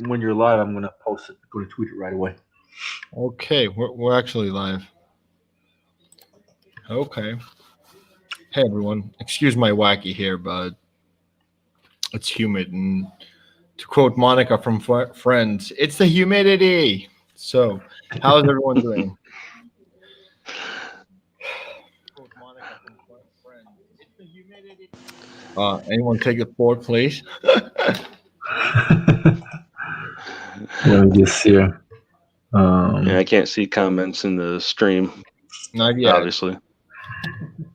when you're live, I'm gonna post it. Go to tweet it right away. Okay, we're actually live. Okay. Hey everyone, excuse my wacky hair, but it's humid. And to quote Monica from Friends, it's the humidity. So, how's everyone doing? Quote Monica from Friends, it's the humidity. Anyone take the floor, please? Let me just see here. Yeah, I can't see comments in the stream, Not yet. obviously.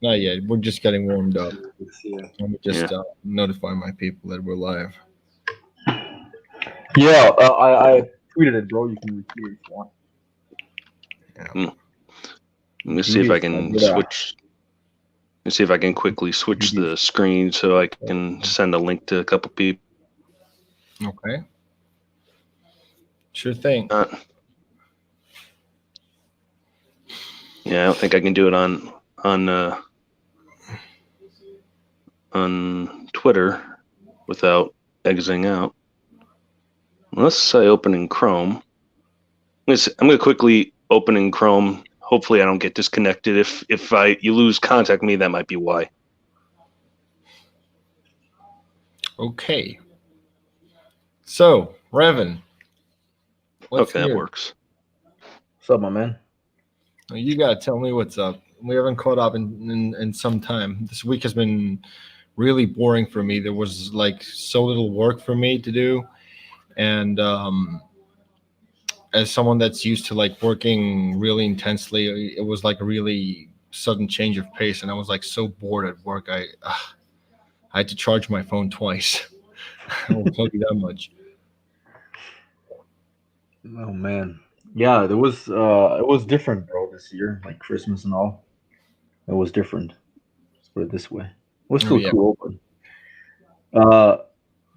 Not yet. We're just getting warmed up. Let's see here. Let me just notify my people that we're live. Yeah, I tweeted it, bro. You can retweet it if you want. Yeah. Let me see if I can switch. Let me see if I can quickly switch the screen so I can send a link to a couple people. Okay. Sure thing. Yeah, I don't think I can do it on Twitter without exiting out. Unless I open in Chrome. I'm gonna quickly open in Chrome. Hopefully, I don't get disconnected. If you lose contact with me, that might be why. Okay. So, Revan. Okay, that works. What's up, my man? You gotta tell me what's up. We haven't caught up in some time. This week has been really boring for me. There was like so little work for me to do, and as someone that's used to like working really intensely, it was like a really sudden change of pace, and I was like so bored at work. I had to charge my phone twice. I won't tell you that much. Oh man, yeah, it was different, bro. This year, like Christmas and all, it was different. Let's put it this way. We're still too open.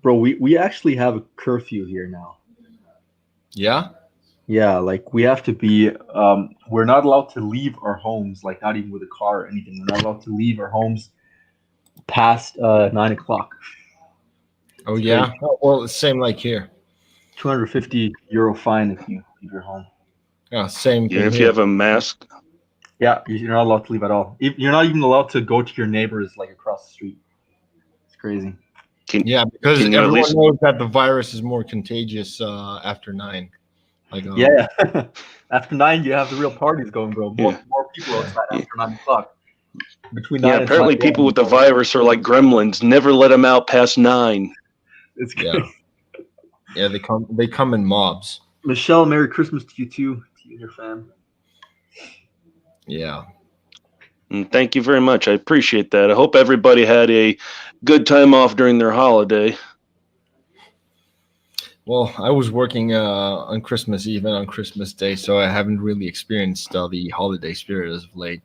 Bro, we actually have a curfew here now. Yeah. Yeah, like we have to be. We're not allowed to leave our homes, like not even with a car or anything. We're not allowed to leave our homes past 9 o'clock. Oh yeah. Well, same like here. €250 fine if you leave your home. Yeah, same. Yeah, if you have a mask. Yeah, you're not allowed to leave at all. You're not even allowed to go to your neighbors like across the street. It's crazy. Because everyone knows that the virus is more contagious after 9. Like yeah, after 9 you have the real parties going, bro. More people outside after 9 o'clock. Between 9 and apparently 5 people with the virus are like gremlins. Never let them out past 9. It's good. Yeah, they come in mobs. Michelle, Merry Christmas to you too, to you and your fam. Yeah. And thank you very much. I appreciate that. I hope everybody had a good time off during their holiday. Well, I was working on Christmas Eve and on Christmas Day, so I haven't really experienced the holiday spirit as of late.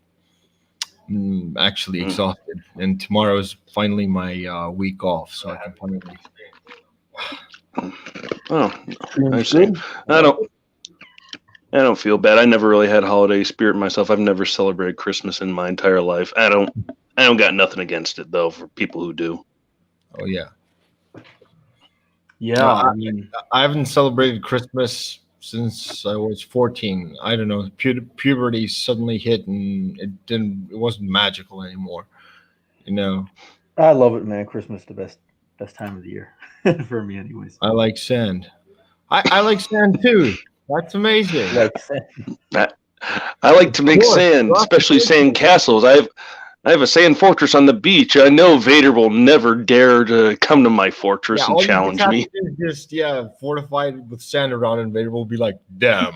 I'm actually exhausted, and tomorrow is finally my week off, so I can finally. Oh, I see. I don't feel bad. I never really had holiday spirit myself. I've never celebrated Christmas in my entire life. I don't got nothing against it though for people who do. Oh yeah. Yeah, I haven't celebrated Christmas since I was 14. I don't know. Puberty suddenly hit, and it wasn't magical anymore. You know. I love it, man. Christmas is the best time of the year for me, anyways. I like sand. I like sand too. That's amazing. I like to make sand, especially sand castles. I have a sand fortress on the beach. I know Vader will never dare to come to my fortress and challenge me. Just fortify it with sand around, and Vader will be like, "Damn."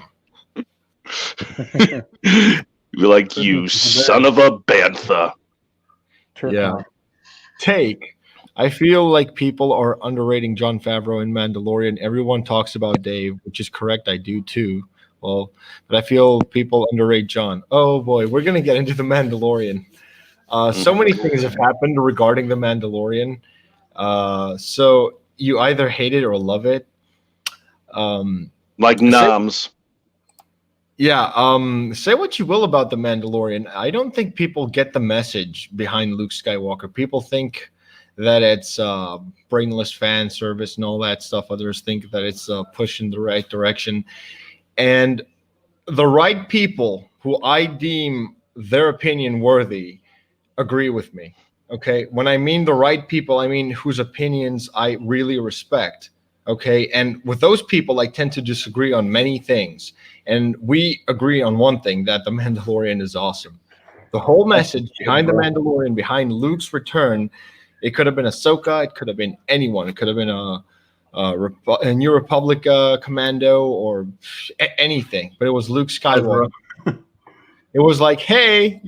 Be like, "You son of a bantha." Yeah. Take. I feel like people are underrating Jon Favreau in Mandalorian. Everyone talks about Dave, which is correct. I do too. Well, but I feel people underrate Jon. Oh boy, we're gonna get into the Mandalorian. So many things have happened regarding the Mandalorian. So you either hate it or love it. Like Noms. Say what you will about the Mandalorian. I don't think people get the message behind Luke Skywalker. People think that it's brainless fan service and all that stuff. Others think that it's push in the right direction. And the right people who I deem their opinion worthy agree with me. Okay. When I mean the right people, I mean whose opinions I really respect. Okay. And with those people, I tend to disagree on many things. And we agree on one thing, that The Mandalorian is awesome. The whole message behind The Mandalorian, behind Luke's return, it could have been Ahsoka, it could have been anyone. It could have been a New Republic commando or anything. But it was Luke Skywalker. It was like, hey,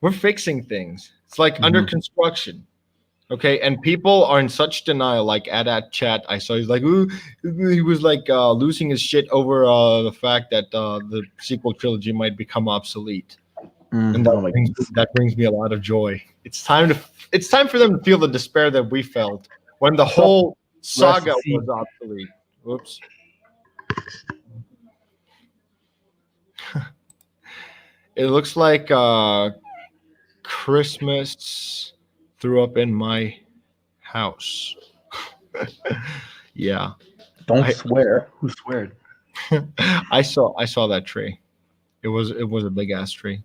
we're fixing things. It's like under construction. Okay, and people are in such denial. Like at that chat, I saw he's like, ooh, he was like losing his shit over the fact that the sequel trilogy might become obsolete, and that brings me a lot of joy. It's time for them to feel the despair that we felt when the whole saga was obsolete. Whoops. It looks like Christmas threw up in my house. Yeah. Don't swear. Who sweared? I saw that tree. It was a big ass tree.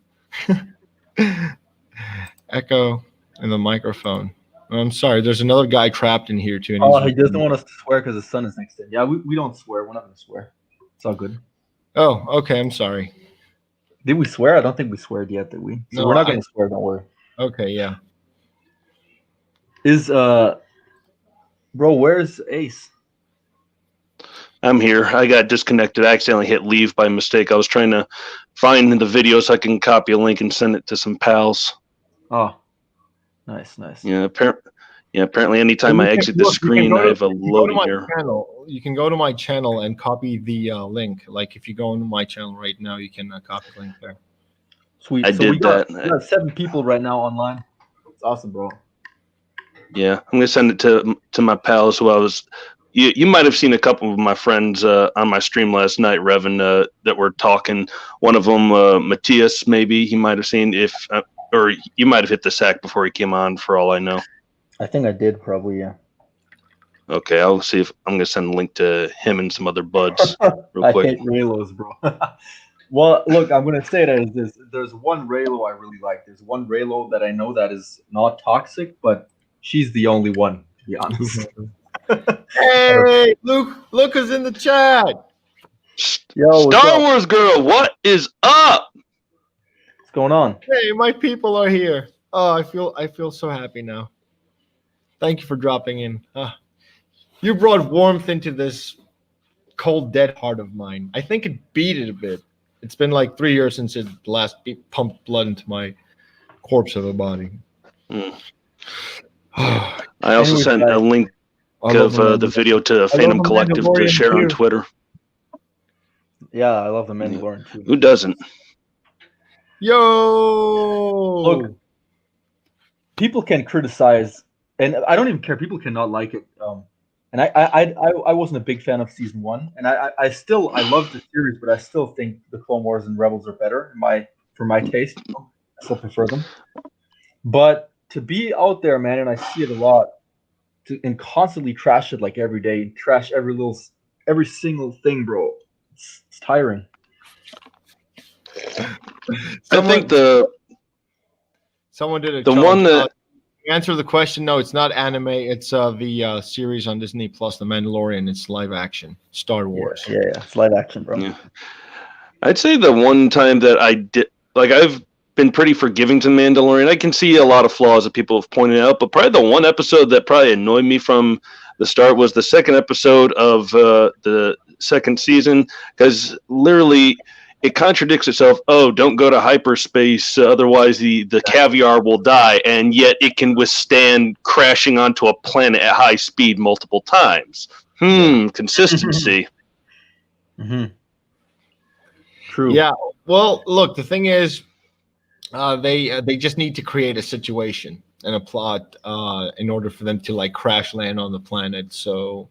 Echo in the microphone. I'm sorry. There's another guy trapped in here too. And he doesn't want us to swear because his son is next to him. Yeah, we don't swear. We're not going to swear. It's all good. Oh, okay. I'm sorry. Did we swear? I don't think we sweared yet, did we? So we're not going to swear. Don't worry. Okay. Yeah. Bro, where's Ace? I'm here. I got disconnected. I accidentally hit leave by mistake. I was trying to find the video so I can copy a link and send it to some pals. Oh, nice. Yeah, apparently anytime I exit the screen, I have a loading here. You can go to my channel and copy the link. Like if you go into my channel right now, you can copy the link there. Sweet. I did that. We got 7 people right now online. It's awesome, bro. Yeah, I'm gonna send it to my pals who I was. You might have seen a couple of my friends on my stream last night, Revan, that were talking. One of them, Matthias, maybe he might have seen or you might have hit the sack before he came on. For all I know, I think I did probably. Yeah. Okay, I'll see if I'm gonna send a link to him and some other buds real quick. I hate Raylos, bro. Well, look, I'm gonna say it as this. There's one Raylo I really like. There's one Raylo that I know that is not toxic, but she's the only one, to be honest. Hey, Luke is in the chat. Yo, Star Wars girl, what is up? What's going on? Hey, my people are here. Oh, I feel so happy now. Thank you for dropping in. You brought warmth into this cold, dead heart of mine. I think it beat it a bit. It's been like 3 years since it last pumped blood into my corpse of a body. I also sent a link of the video to Phantom Collective to share on Twitter. Yeah, I love the Mandalorian too. Who doesn't? Yo! Look, people can criticize, and I don't even care. People cannot like it. And I wasn't a big fan of season 1, and I love the series, but I still think the Clone Wars and Rebels are better for my taste. I still prefer them. But to be out there, man, and I see it a lot, and constantly trash it like every day, trash every single thing, bro. It's tiring. I think someone did the one that answer the question. No, it's not anime. It's the series on Disney Plus, The Mandalorian. It's live action, Star Wars. Yeah, it's live action, bro. Yeah. I'd say the one time that I did, like, I've been pretty forgiving to Mandalorian. I can see a lot of flaws that people have pointed out, but probably the one episode that probably annoyed me from the start was the second episode of the second season, because literally it contradicts itself. Oh, don't go to hyperspace, otherwise the caviar will die, and yet it can withstand crashing onto a planet at high speed multiple times. Consistency. True. Yeah. Well, look, the thing is, they just need to create a situation and a plot in order for them to like crash land on the planet. So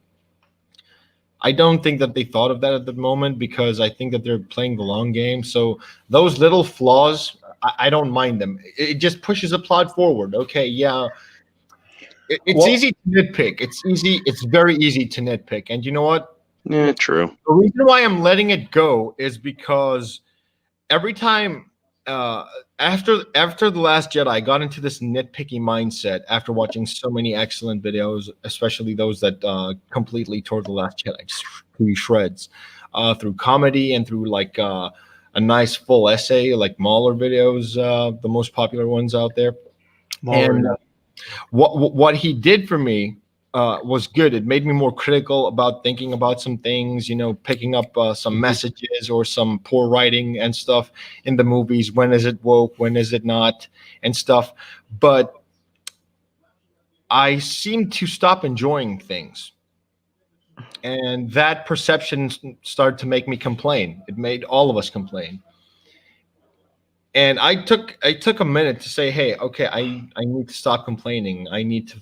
I don't think that they thought of that at the moment, because I think that they're playing the long game. So those little flaws, I don't mind them. It just pushes the plot forward. Okay, yeah, It's easy to nitpick. It's very easy to nitpick. And you know what? Yeah, true. The reason why I'm letting it go is because every time after The Last Jedi, I got into this nitpicky mindset after watching so many excellent videos, especially those that completely tore The Last Jedi to shreds, through comedy and through like a nice full essay, like Mahler videos, the most popular ones out there. Mahler, And what he did for me was good. It made me more critical about thinking about some things, picking up some messages or some poor writing and stuff in the movies. When is it woke? When is it not? And stuff. But I seem to stop enjoying things. And that perception started to make me complain. It made all of us complain. And I took a minute to say, hey, okay, I need to stop complaining. I need to,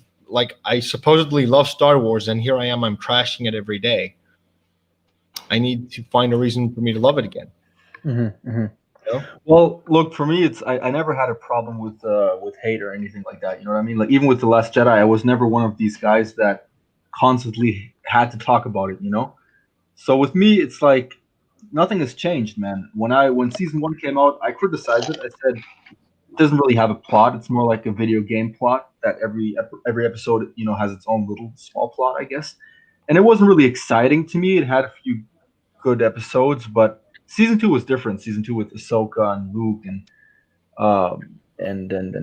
I supposedly love Star Wars, and here I am, I'm trashing it every day. I need to find a reason for me to love it again. Mm-hmm, mm-hmm. Well, look, for me, I never had a problem with hate or anything like that. You know what I mean? Like, even with The Last Jedi, I was never one of these guys that constantly had to talk about it, So with me, it's like, nothing has changed, man. When season 1 came out, I criticized it. I said it doesn't really have a plot. It's more like a video game plot that every episode, has its own little small plot, I guess. And it wasn't really exciting to me. It had a few good episodes, but season 2 was different. Season 2 with Ahsoka and Luke and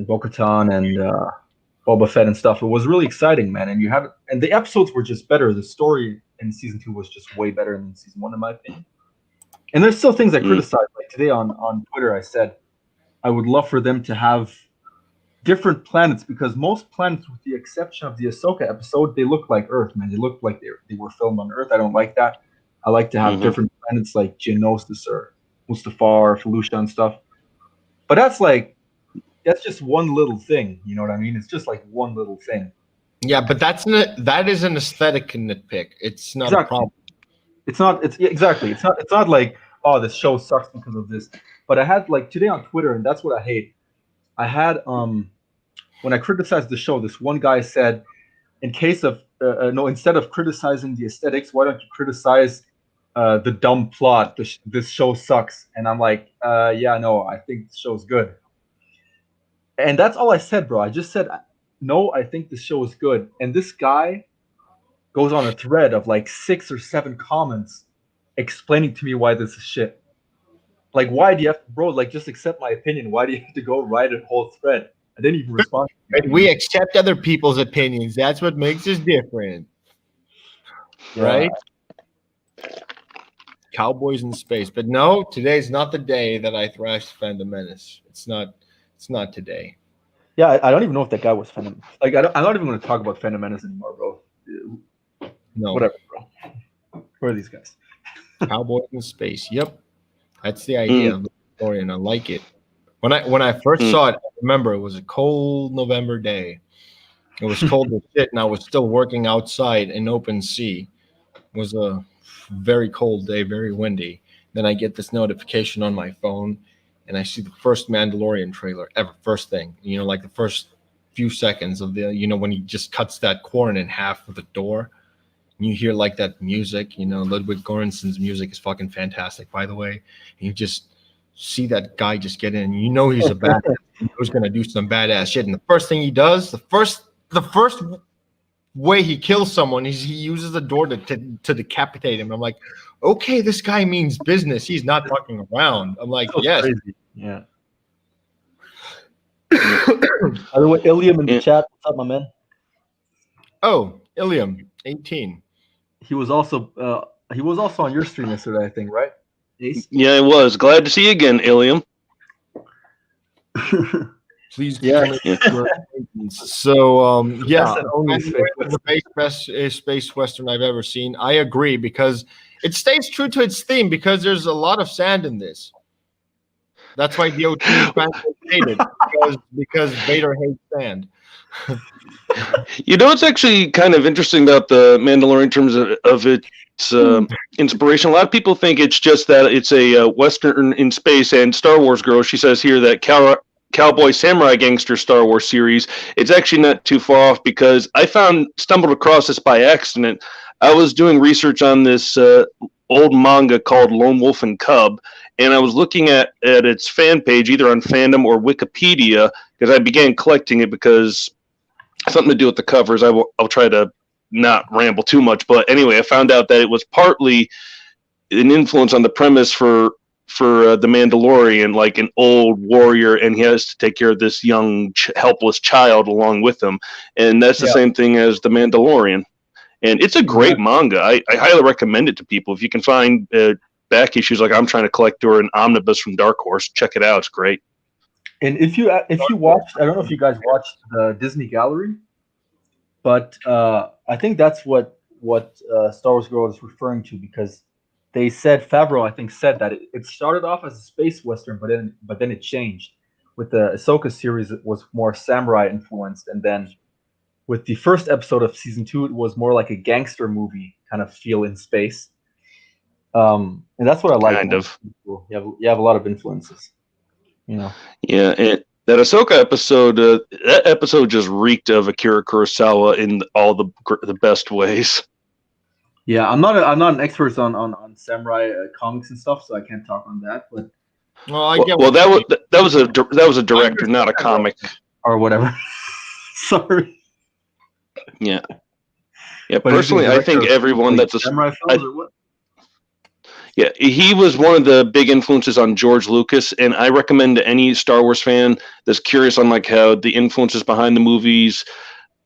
Bo-Katan and Boba Fett and stuff. It was really exciting, man. And the episodes were just better. The story in season 2 was just way better than season 1, in my opinion. And there's still things I criticize. Like today on Twitter, I said I would love for them to have different planets, because most planets, with the exception of the Ahsoka episode, they look like Earth, man. They look like they were filmed on Earth. I don't like that. I like to have different planets like Geonosis or Mustafar or Felucia and stuff. But that's just one little thing. You know what I mean? It's just like one little thing. Yeah, but that is an aesthetic nitpick. It's not a problem. It's not. Exactly. It's not like, oh, this show sucks because of this. But I had today on Twitter, and that's what I hate. I had when I criticized the show, this one guy said, instead of criticizing the aesthetics, why don't you criticize the dumb plot? This show sucks. And I'm like, yeah, no, I think the show's good. And that's all I said, bro. I just said, no, I think this show is good. And this guy goes on a thread of 6 or 7 comments explaining to me why this is shit. Why do you have to, bro, just accept my opinion? Why do you have to go write a whole thread? I didn't even respond. We accept other people's opinions. That's what makes us different. Yeah. Right? Cowboys in space. But no, today's not the day that I thrashed Phantom Menace. It's not today. Yeah, I don't even know if that guy was Phantom. I'm not even going to talk about Phantom Menace anymore, bro. No. Whatever, bro. Who are these guys? Cowboys in space. Yep. That's the idea of the story, and I like it. When I first saw it, I remember it was a cold November day. It was cold as shit, and I was still working outside in open sea. It was a very cold day, very windy. Then I get this notification on my phone, and I see the first Mandalorian trailer ever. First thing, the first few seconds of the, when he just cuts that corn in half with the door. And you hear that music, Ludwig Göransson's music is fucking fantastic, by the way. And you just see that guy just get in, and he's a badass. He's going to do some badass shit. And the first thing he does, the first way he kills someone is he uses the door to decapitate him. I'm like, okay, this guy means business. He's not fucking around. I'm like, yes. Crazy. Yeah. By the way, Ilium in the chat. What's up, my man? Oh, Ilium, 18. He was also on your stream yesterday, I think, right? Ace? Yeah, I was. Glad to see you again, Ilium. Please, yeah. So, yeah, the best space western I've ever seen. I agree, because it stays true to it's theme, because there's a lot of sand in this. That's why the OT fans hate it, because Vader hates sand. It's actually kind of interesting about the Mandalorian in terms of its inspiration. A lot of people think it's just that it's a Western in space, and Star Wars girl, she says here that Cara cowboy samurai gangster Star Wars series, it's actually not too far off because I stumbled across this by accident. I was doing research on this old manga called Lone Wolf and Cub, and I was looking at its fan page, either on Fandom or Wikipedia, because I began collecting it because something to do with the covers. I'll try to not ramble too much, but anyway, I found out that it was partly an influence on the premise for the Mandalorian, like an old warrior, and he has to take care of this young helpless child along with him, and that's the same thing as the Mandalorian. And it's a great manga. I highly recommend it to people. If you can find back issues like I'm trying to collect or an omnibus from Dark Horse, check it out. It's great. And if you watched, I don't know if you guys watched the Disney Gallery, but I think that's what Star Wars Girl is referring to, because they said Favreau, I think, said that it started off as a space western, but then it changed. With the Ahsoka series, it was more samurai influenced, and then with the first episode of season 2, it was more like a gangster movie kind of feel in space. And that's what I like. Kind of. You have a lot of influences. You know. Yeah, and that Ahsoka episode, that episode just reeked of Akira Kurosawa in all the best ways. Yeah, I'm not an expert on samurai comics and stuff, so I can't talk on that. But that was a director, not a comic or whatever. Sorry. Yeah. But personally, I think everyone that's a samurai films or what? Yeah, he was one of the big influences on George Lucas, and I recommend to any Star Wars fan that's curious on like how the influences behind the movies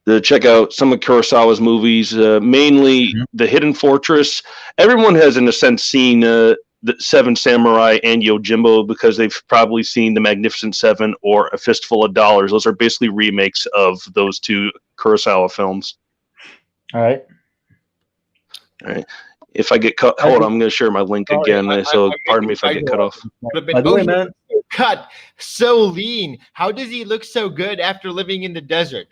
to check out some of Kurosawa's movies, mainly The Hidden Fortress. Everyone has, in a sense, seen the Seven Samurai and Yojimbo because they've probably seen The Magnificent Seven or A Fistful of Dollars. Those are basically remakes of those two Kurosawa films. All right. If I get cut, hold on, I'm going to share my link again. Pardon me if I get cut off. By the way, man, cut so lean. How does he look so good after living in the desert?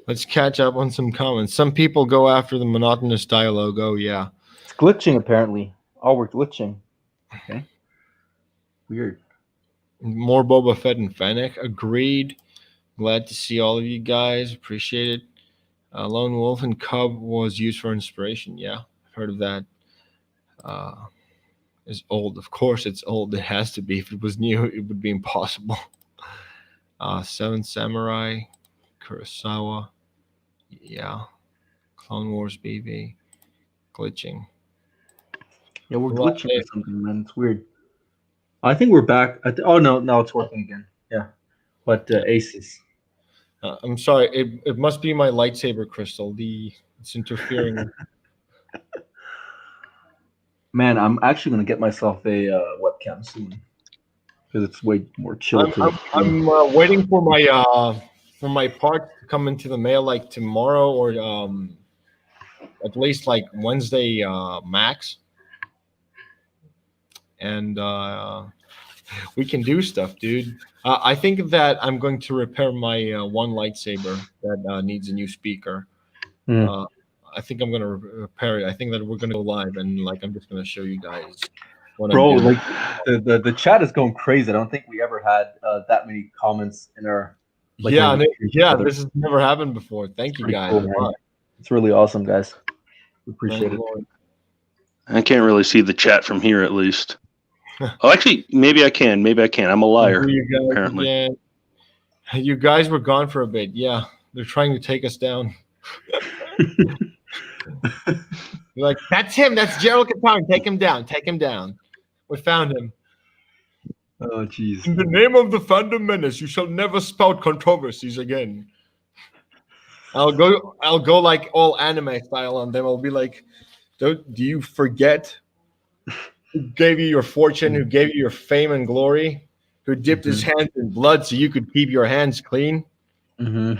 Let's catch up on some comments. Some people go after the monotonous dialogue. Oh, yeah. It's glitching, apparently. Oh, we're glitching. Okay. Weird. More Boba Fett and Fennec. Agreed. Glad to see all of you guys. Appreciate it. Lone Wolf and Cub was used for inspiration. Yeah, I've heard of that. It's old. Of course it's old. It has to be. If it was new, it would be impossible. Seven Samurai. Kurosawa. Yeah. Clone Wars BB. Glitching. Yeah, we're glitching or something, man. It's weird. I think we're back. Oh, no, it's working again. Yeah. But Aces. I'm sorry. It must be my lightsaber crystal. It's interfering. Man, I'm actually going to get myself a webcam soon. Because it's way more chill. I'm waiting for my part to come into the mail like tomorrow or at least like Wednesday max. And we can do stuff, dude. I think that I'm going to repair my one lightsaber that needs a new speaker. I think I'm going to repair it. I think that we're going to go live and like I'm just going to show you guys. Bro, like the chat is going crazy. I don't think we ever had that many comments in our. Like, this has never happened before. Thank you guys. Cool, it's really awesome, guys. We appreciate it. I can't really see the chat from here, at least. Oh, actually, maybe I can. I'm a liar, apparently. Yeah. You guys were gone for a bit. Yeah, they're trying to take us down. Like, that's him. That's Gerald Capone. Take him down. We found him. Oh, jeez. In the name of the Fandom Menace, you shall never spout controversies again. I'll go like all anime style on them. I'll be like, do you forget who gave you your fortune, who gave you your fame and glory, who dipped his hands in blood so you could keep your hands clean? I'm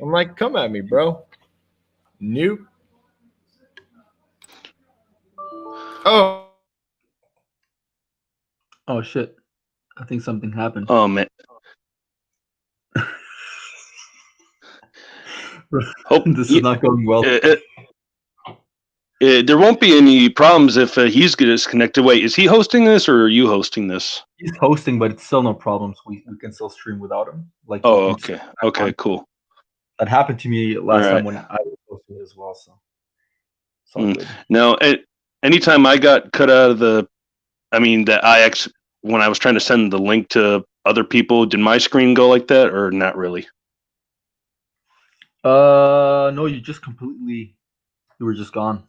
like, come at me, bro. Nope. Oh shit! I think something happened. Oh man. Hope this is not going well. There won't be any problems if he's disconnected. Wait, is he hosting this or are you hosting this? He's hosting, but it's still no problems. We can still stream without him. Like, Oh, you can okay. Okay, cool. that happened to me All last time right. when I was hosting as well. So it's all Mm. good. Now, anytime I got cut out of the IX, when I was trying to send the link to other people, did my screen go like that or not really? No, you were just gone.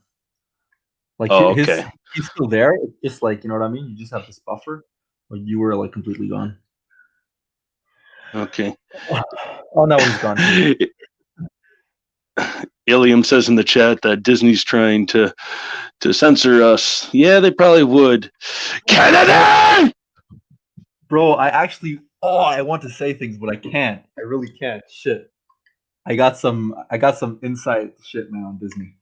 Like Oh, okay. he's still there. It's just like, you know what I mean? You just have this buffer, but you were like completely gone. Okay. Oh, now he's gone. Ilium says in the chat that Disney's trying to censor us. Yeah, they probably would. Kennedy! Bro, I want to say things, but I can't. I really can't. Shit. I got some inside shit, man, on Disney.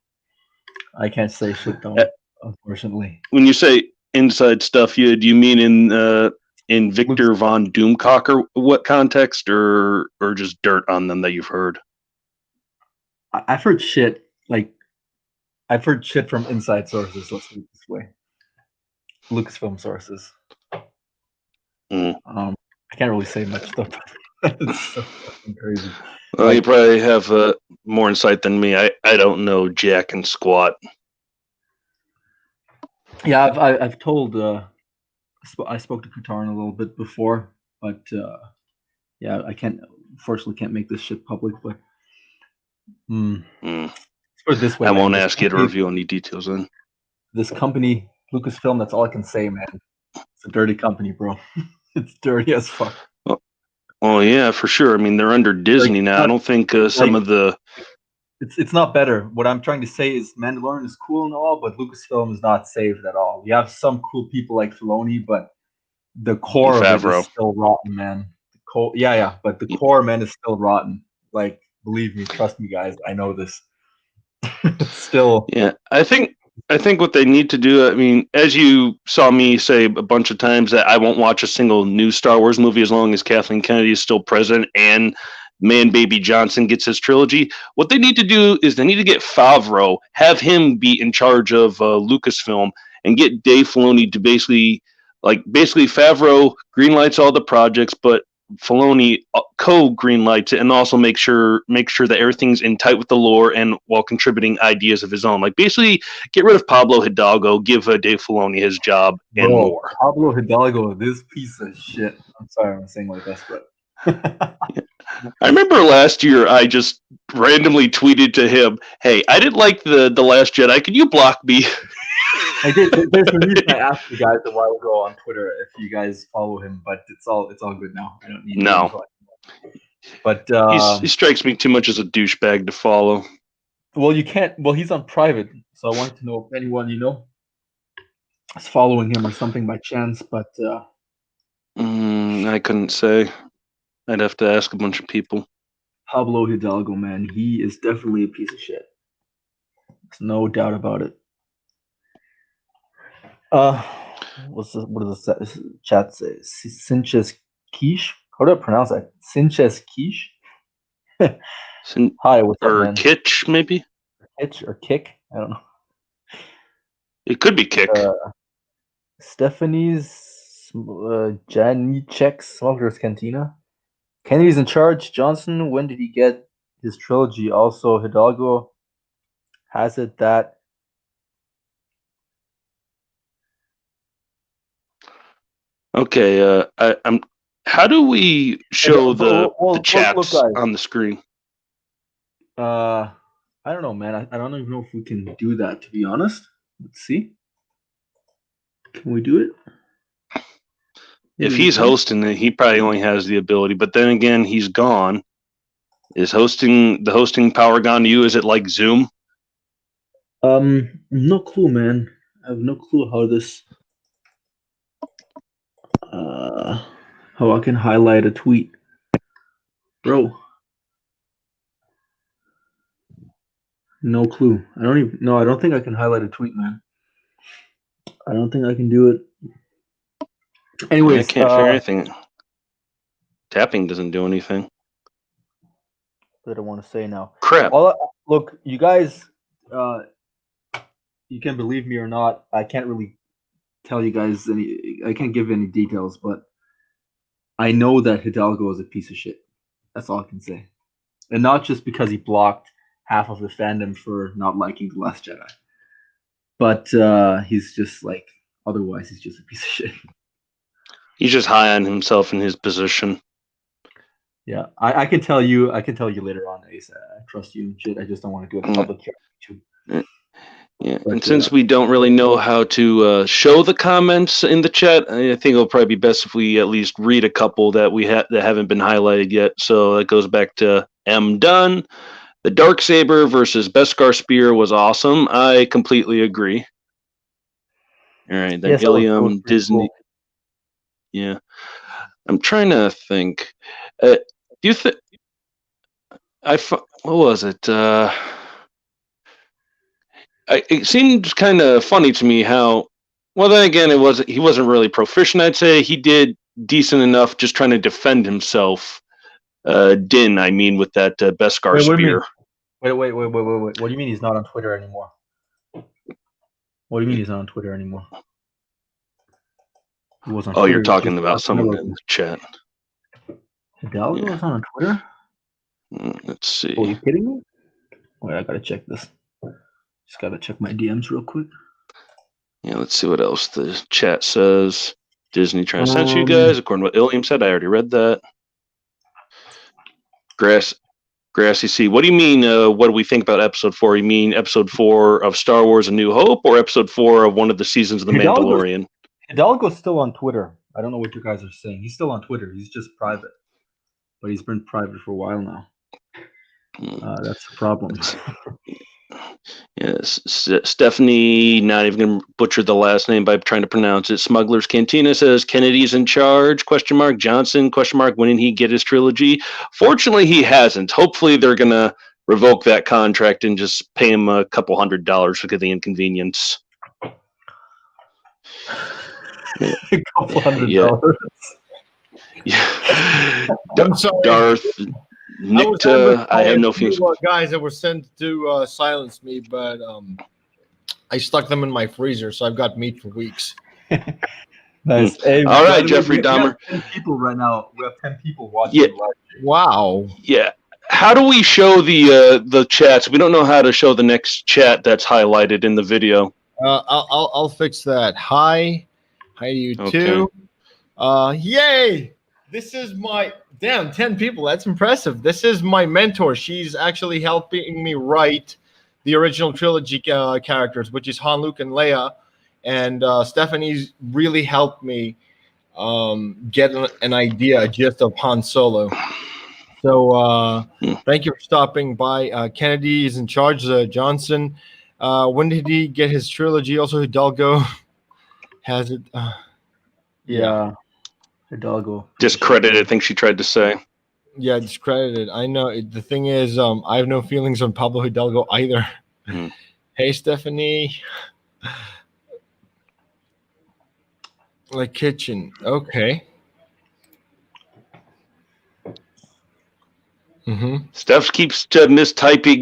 I can't say shit though, unfortunately. When you say inside stuff, do you mean in Victor Von Doomcock or what context, or just dirt on them that you've heard? I've heard shit. Like, I've heard shit from inside sources. Let's put it this way. Lucasfilm sources. Mm. I can't really say much though. It's so fucking crazy. Well, you probably have more insight than me. I don't know jack and squat. Yeah, I've told. I spoke to Katarn a little bit before, but yeah, unfortunately can't make this shit public. But let's put it this way, I man. won't ask you to reveal any details then. This company, Lucasfilm, that's all I can say, man. It's a dirty company, bro. It's dirty as fuck. Oh yeah, for sure. I mean, they're under Disney now. I don't think some of the. It's not better. What I'm trying to say is Mandalorian is cool and all, but Lucasfilm is not saved at all. You have some cool people like Filoni, but the core of it is still rotten, man. But the core, man, is still rotten. Like, believe me, trust me, guys. I know this. Still. Yeah, I think what they need to do, I mean, as you saw me say a bunch of times, that I won't watch a single new Star Wars movie as long as Kathleen Kennedy is still president and Man Baby Johnson gets his trilogy. What they need to do is they need to get Favreau, have him be in charge of Lucasfilm, and get Dave Filoni to basically Favreau greenlights all the projects, but Filoni co-greenlights it, and also make sure that everything's in tight with the lore and while contributing ideas of his own. Like, basically, get rid of Pablo Hidalgo, give Dave Filoni his job and more. Pablo Hidalgo, this piece of shit. I'm sorry I'm saying like this, but I remember last year I just randomly tweeted to him, "Hey, I didn't like the Last Jedi. Can you block me?" I did. There's a reason I asked you guys a while ago on Twitter if you guys follow him, but it's all good now. I don't need no. But he strikes me too much as a douchebag to follow. Well, you can't. Well, he's on private, so I wanted to know if anyone is following him or something by chance. But I couldn't say. I'd have to ask a bunch of people. Pablo Hidalgo, man, he is definitely a piece of shit. There's no doubt about it. What does the chat say? Sinches Quiche? How do I pronounce that? Sinches Quiche? Hi, what's up, man? Or Kitch, maybe? Kitch or Kick? I don't know. It could be Kick. Stephanie's Janicek Smuggler's Cantina. Kennedy's in charge. Johnson, when did he get his trilogy? Also, Hidalgo has it that Okay, I'm. How do we show the chats on the screen? I don't know, man. I don't even know if we can do that, to be honest. Let's see. Can we do it? If he's hosting it, he probably only has the ability. But then again, he's gone. Is the hosting power gone to you? Is it like Zoom? No clue, man. I have no clue how this. How I can highlight a tweet, bro. No clue. I don't think I can highlight a tweet, man. I don't think I can do it. Anyways, I can't figure anything. Tapping doesn't do anything. What I want to say now. Crap. Look, you guys, you can believe me or not. I can't really tell you guys I can't give any details, but I know that Hidalgo is a piece of shit. That's all I can say. And not just because he blocked half of the fandom for not liking The Last Jedi, but he's just like otherwise he's just a piece of shit. He's just high on himself in his position. Yeah, I can tell you later on, Ace. I trust you and shit. I just don't want to do it in public here. Yeah, But, and since we don't really know how to show the comments in the chat, I think it'll probably be best if we at least read a couple that that haven't been highlighted yet. So it goes back to M. Dunn. The Darksaber versus Beskar Spear was awesome. I completely agree. All right, then Yes, that was pretty Disney. cool. Yeah, I'm trying to think. Do you think what was it? It seemed kind of funny to me how. Well, then again, he wasn't really proficient. I'd say he did decent enough, just trying to defend himself. Din, I mean, with that Beskar Wait, what do you spear. mean? Wait. What do you mean he's not on Twitter anymore? What do you mean he's not on Twitter anymore? He was on Oh, Twitter. you're talking about someone in the chat. Hidalgo was on Twitter? Let's see. Oh, are you kidding me? Wait, I gotta check this. Just gotta check my DMs real quick. Yeah, let's see what else the chat says. Disney trying to censor you guys, according to what Ilium said. I already read that. Grassy C. What do you mean? What do we think about Episode 4? You mean Episode 4 of Star Wars: A New Hope, or Episode 4 of one of the seasons of The Mandalorian? Hidalgo's still on Twitter. I don't know what you guys are saying. He's still on Twitter. He's just private, but he's been private for a while now. That's the problem. Yes, Stephanie, not even going to butcher the last name by trying to pronounce it. Smuggler's Cantina says Kennedy's in charge, ? Johnson, ? When did he get his trilogy? Fortunately, he hasn't. Hopefully, they're going to revoke that contract and just pay him a couple $100 for the inconvenience. A couple $100. Yeah. I'm sorry. Darth. Nikta, I have no feelings. Guys that were sent to silence me, but I stuck them in my freezer, so I've got meat for weeks. Nice. Hey, all right, Jeffrey Dahmer. We have 10 people right now. We have 10 people watching. Yeah. Wow. Yeah. How do we show the chats? We don't know how to show the next chat that's highlighted in the video. I'll fix that. Hi to you too. Yay! This is my 10 people. That's impressive. This is my mentor. She's actually helping me write the original trilogy characters, which is Han, Luke, and Leia. And Stephanie's really helped me get an idea just of Han Solo. So thank you for stopping by. Kennedy is in charge. Johnson. When did he get his trilogy? Also, Hidalgo has it. Yeah. Hidalgo. Discredited, I think she tried to say. Yeah, discredited. I know. The thing is, I have no feelings on Pablo Hidalgo either. Hey, Stephanie. Like kitchen. Okay. Steph keeps mistyping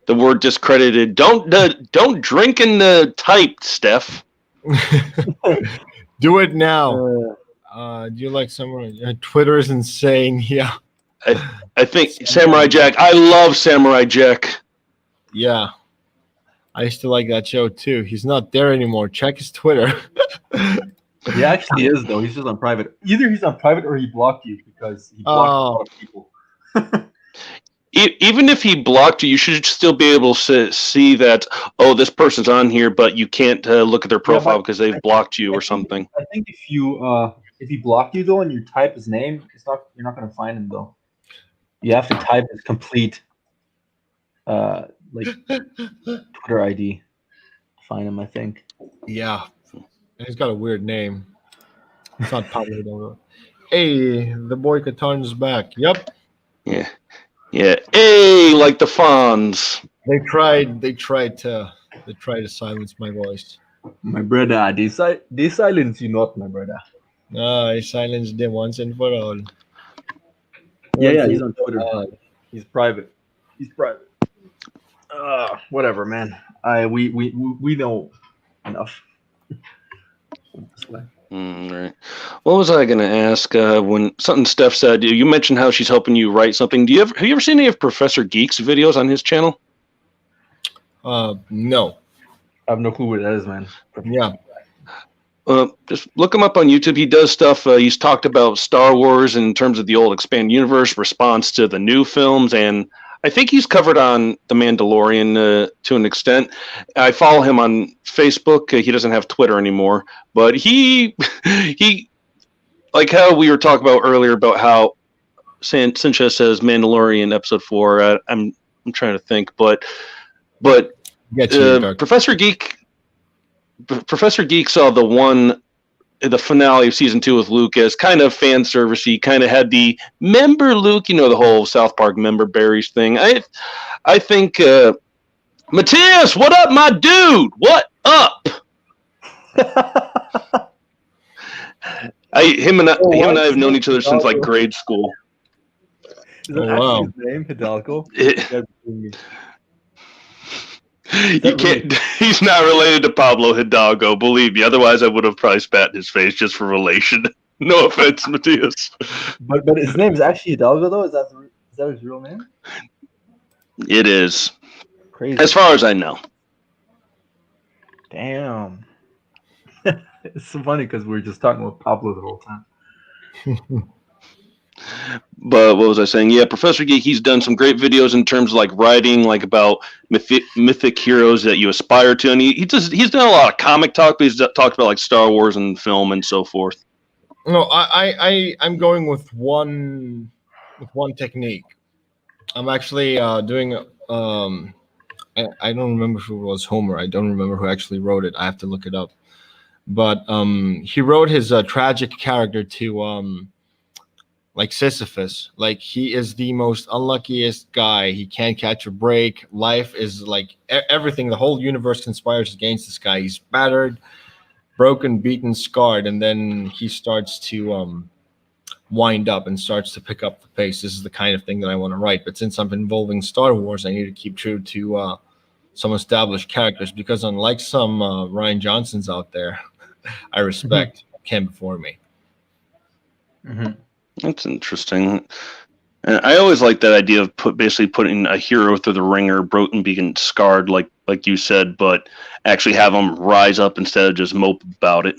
the word discredited. Don't drink and type, Steph. Do it now. Do you like someone? Twitter is insane. Yeah. I think Samurai Jack. I love Samurai Jack. Yeah. I used to like that show too. He's not there anymore. Check his Twitter. He actually is, though. He's just on private. Either he's on private or he blocked you because he blocked a lot of people. Even if he blocked you, you should still be able to see that, oh, this person's on here, but you can't look at their profile because they've blocked you or something. I think if he blocked you, though, and you type his name, you're not going to find him, though. You have to type his complete Twitter ID to find him, I think. Yeah. He's got a weird name. It's not Pablo Hidalgo. Hey, the boy Katarn's back. Yep. Yeah. Hey, like the Fonz. They tried to silence my voice. My brother, they silence you not, my brother. No, I silenced them once and for all. Yeah, he's on Twitter. He's private. Whatever, man. We know enough. Right. What was I going to ask? When something Steph said, you mentioned how she's helping you write something. Have you ever seen any of Professor Geek's videos on his channel? No. I have no clue what that is, man. Yeah. Just look him up on YouTube. He does stuff. He's talked about Star Wars in terms of the old expanded universe response to the new films, and I think he's covered on The Mandalorian to an extent. I follow him on Facebook. He doesn't have Twitter anymore, but he like how we were talking about earlier about how Sanchez says Mandalorian episode 4. I'm trying to think, but Professor Geek saw the finale of season 2 with Luke as kind of fan servicey, kind of had the member Luke, the whole South Park member berries thing. I think Matthias, what up, my dude? What up? Him and I have known each other since like grade school. Is that actually his name, Hidalgo? You can't. He's not related to Pablo Hidalgo, believe me. Otherwise, I would have probably spat in his face just for relation. No offense, Matthias. But his name is actually Hidalgo, though. Is that his real name? It is. Crazy. As far as I know. Damn. It's so funny because we were just talking about Pablo the whole time. But what was I saying? Yeah, Professor Geek, he's done some great videos in terms of like writing, like about mythic heroes that you aspire to, and he's done a lot of comic talk, but he's talked about like Star Wars and film and so forth. No, I'm going with one technique. I'm actually doing I don't remember who was Homer. I don't remember who actually wrote it. I have to look it up. But he wrote his tragic character to like Sisyphus. Like, he is the most unluckiest guy. He can't catch a break. Life is like everything. The whole universe conspires against this guy. He's battered, broken, beaten, scarred, and then he starts to wind up and starts to pick up the pace. This is the kind of thing that I want to write. But since I'm involving Star Wars, I need to keep true to some established characters, because unlike some Rian Johnsons out there, I respect came before me. Mm-hmm. That's interesting. And I always like that idea of basically putting a hero through the ringer, broken, being scarred, like you said, but actually have them rise up instead of just mope about it.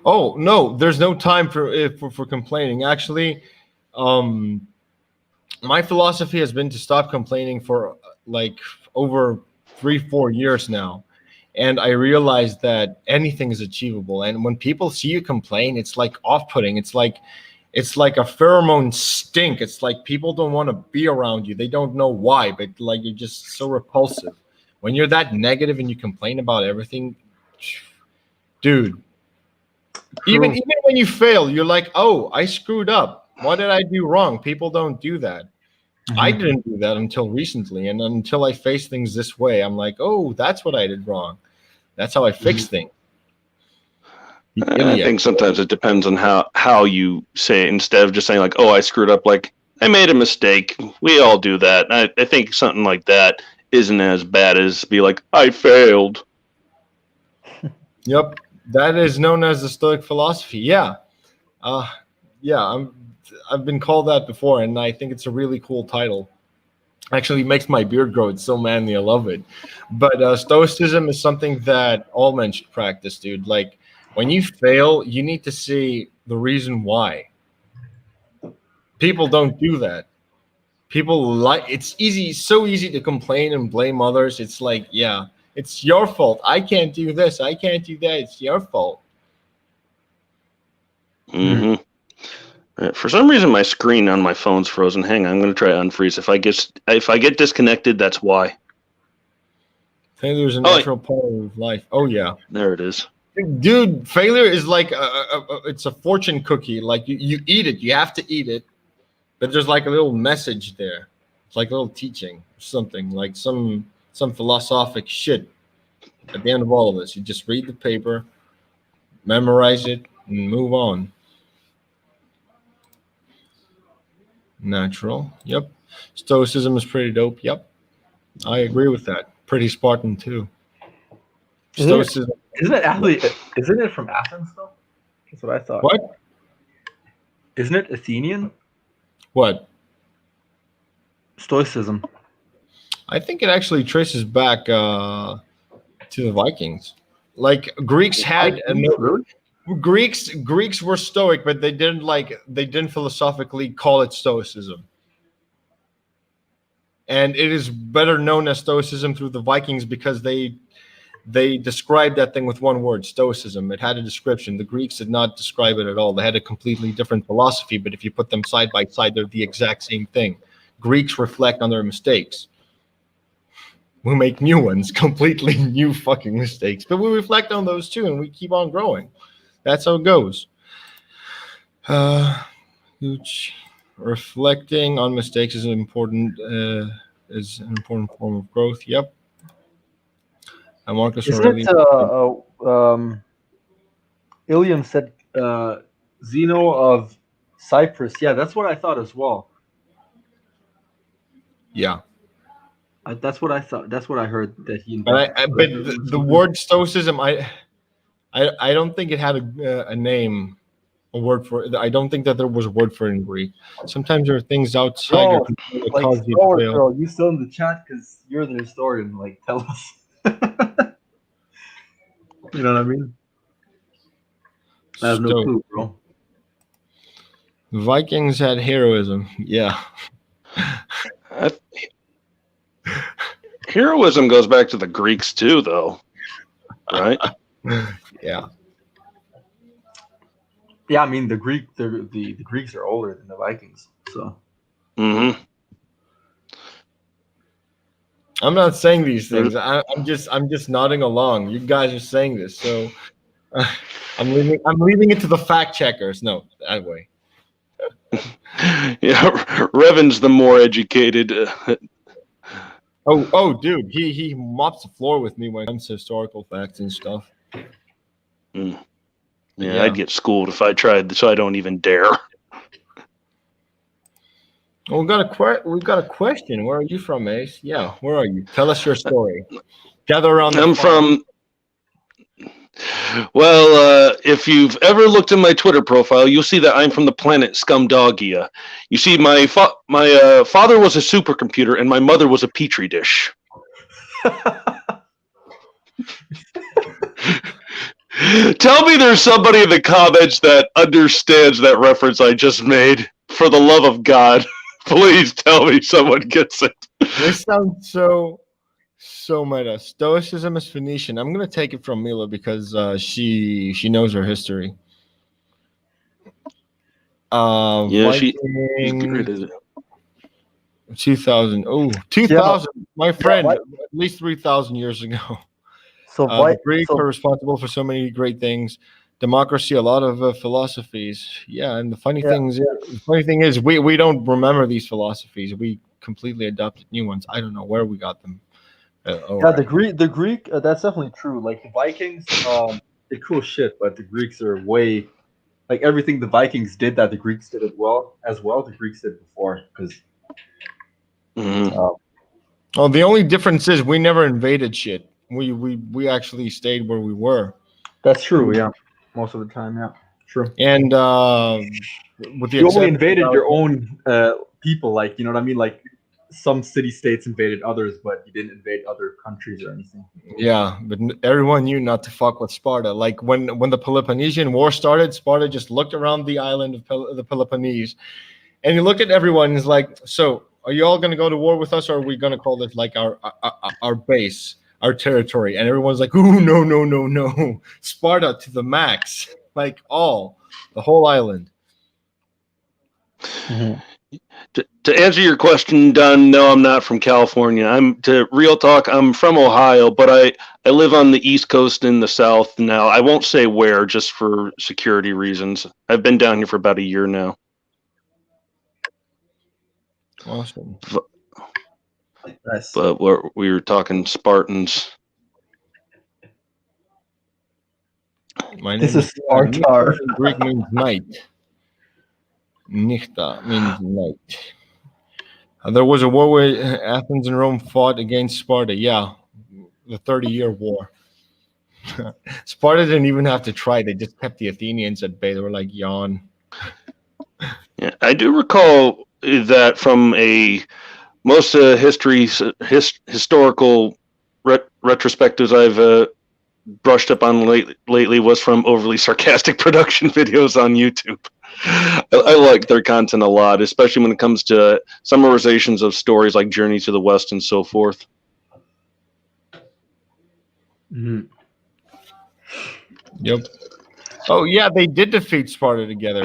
Oh no, there's no time for complaining. Actually, my philosophy has been to stop complaining for like over 3-4 years now. And I realized that anything is achievable. And when people see you complain, it's like off-putting. It's like a pheromone stink. It's like people don't want to be around you. They don't know why, but like you're just so repulsive. When you're that negative and you complain about everything, dude, even when you fail, you're like, oh, I screwed up. What did I do wrong? People don't do that. Mm-hmm. I didn't do that until recently. And until I face things this way, I'm like, oh, that's what I did wrong. That's how I fix things. I think sometimes it depends on how you say it, instead of just saying like, oh, I screwed up. Like, I made a mistake. We all do that. I think something like that isn't as bad as be like, I failed. Yep. That is known as the Stoic philosophy. Yeah. I've been called that before, and I think it's a really cool title. Actually, it makes my beard grow. It's so manly. I love it. But Stoicism is something that all men should practice, dude. Like, when you fail, you need to see the reason why. People don't do that. It's so easy to complain and blame others. It's like, yeah, it's your fault. I can't do this. I can't do that. It's your fault. Mm-hmm. For some reason, my screen on my phone's frozen. Hang on, I'm going to try to unfreeze. If I get disconnected, that's why. I think a natural part of life. Oh yeah, there it is. Dude, failure is like it's a fortune cookie. Like you eat it, you have to eat it, but there's like a little message there. It's like a little teaching, something like some philosophic shit. At the end of all of this, you just read the paper, memorize it, and move on. Natural. Yep. Stoicism is pretty dope. Yep. I agree with that. Pretty Spartan too. Stoicism. Isn't it from Athens though? That's what I thought. What? Isn't it Athenian? What? Stoicism. I think it actually traces back to the Vikings. Like Greeks had Really? Greeks were Stoic, but they didn't philosophically call it Stoicism. And it is better known as Stoicism through the Vikings because they described that thing with one word, Stoicism. It had a description. The Greeks did not describe it at all. They had a completely different philosophy, but if you put them side by side, they're the exact same thing. Greeks reflect on their mistakes. We make new ones, completely new fucking mistakes, but we reflect on those too, and we keep on growing. That's how it goes. Reflecting on mistakes is an important form of growth. Yep. And Marcus Isn't it? Ilium said Zeno of Cyprus. Yeah, that's what I thought as well. Yeah. That's what I thought. That's what I heard that he invented. But the word Stoicism, I don't think it had a name, a word for it. I don't think that there was a word for it in Greek. Sometimes there are things outside your control that cause you to fail. Girl, you still in the chat because you're the historian. Like, tell us. You know what I mean? I have no clue, bro. Vikings had heroism. Yeah. Heroism goes back to the Greeks too, though, right? Yeah. Yeah, I mean the Greeks are older than the Vikings, so. Mm-hmm. I'm not saying these things. I'm just nodding along. You guys are saying this, so I'm leaving it to the fact checkers. No, that way. Yeah, Revan's the more educated. Dude, he mops the floor with me when it comes to historical facts and stuff. Yeah, I'd get schooled if I tried, so I don't even dare. Well, we've got a question. Where are you from, Ace? Yeah, where are you? Tell us your story. Gather around. I'm from. Well, if you've ever looked at my Twitter profile, you'll see that I'm from the planet Scumdogia. You see, my father was a supercomputer and my mother was a petri dish. Tell me there's somebody in the comments that understands that reference I just made. For the love of God, please tell me someone gets it. This sounds so meta. Stoicism is Phoenician. I'm gonna take it from Mila because she knows her history. Yeah, she's Vikings, great at it. 2000. Oh, 2000. My friend, at least 3,000 years ago. So The Greeks are responsible for so many great things. Democracy, a lot of philosophies. Yeah, and the funny thing is, we don't remember these philosophies. We completely adopted new ones. I don't know where we got them. The Greek. That's definitely true. Like the Vikings, they're cool shit, but the Greeks are way like everything the Vikings did that the Greeks did it well. The Greeks did before because. The only difference is we never invaded shit. We actually stayed where we were. That's true. Yeah, most of the time. Yeah, true. And with the you only invaded your own people, like you know what I mean. Like some city-states invaded others, but you didn't invade other countries or anything. Yeah, but everyone knew not to fuck with Sparta. Like when the Peloponnesian War started, Sparta just looked around the island of the Peloponnese, and he looked at everyone and is like, "So, are you all going to go to war with us, or are we going to call this like our base, our territory?" And everyone's like, "Ooh, no, Sparta to the max, like the whole island." Mm-hmm. To answer your question, Dunn, no, I'm not from California. Real talk, I'm from Ohio, but I live on the East Coast in the South now. I won't say where, just for security reasons. I've been down here for about a year now. Awesome. Nice. But we were talking Spartans. This is Spartar. Greek means night. Nichta means night. There was a war where Athens and Rome fought against Sparta. Yeah, the 30-year war. Sparta didn't even have to try. They just kept the Athenians at bay. They were like, yawn. Yeah, I do recall that from most historical retrospectives I've brushed up on lately was from overly sarcastic production videos on YouTube. I like their content a lot, especially when it comes to summarizations of stories like Journey to the West and so forth. Mm-hmm. Yep. Oh yeah, they did defeat Sparta together.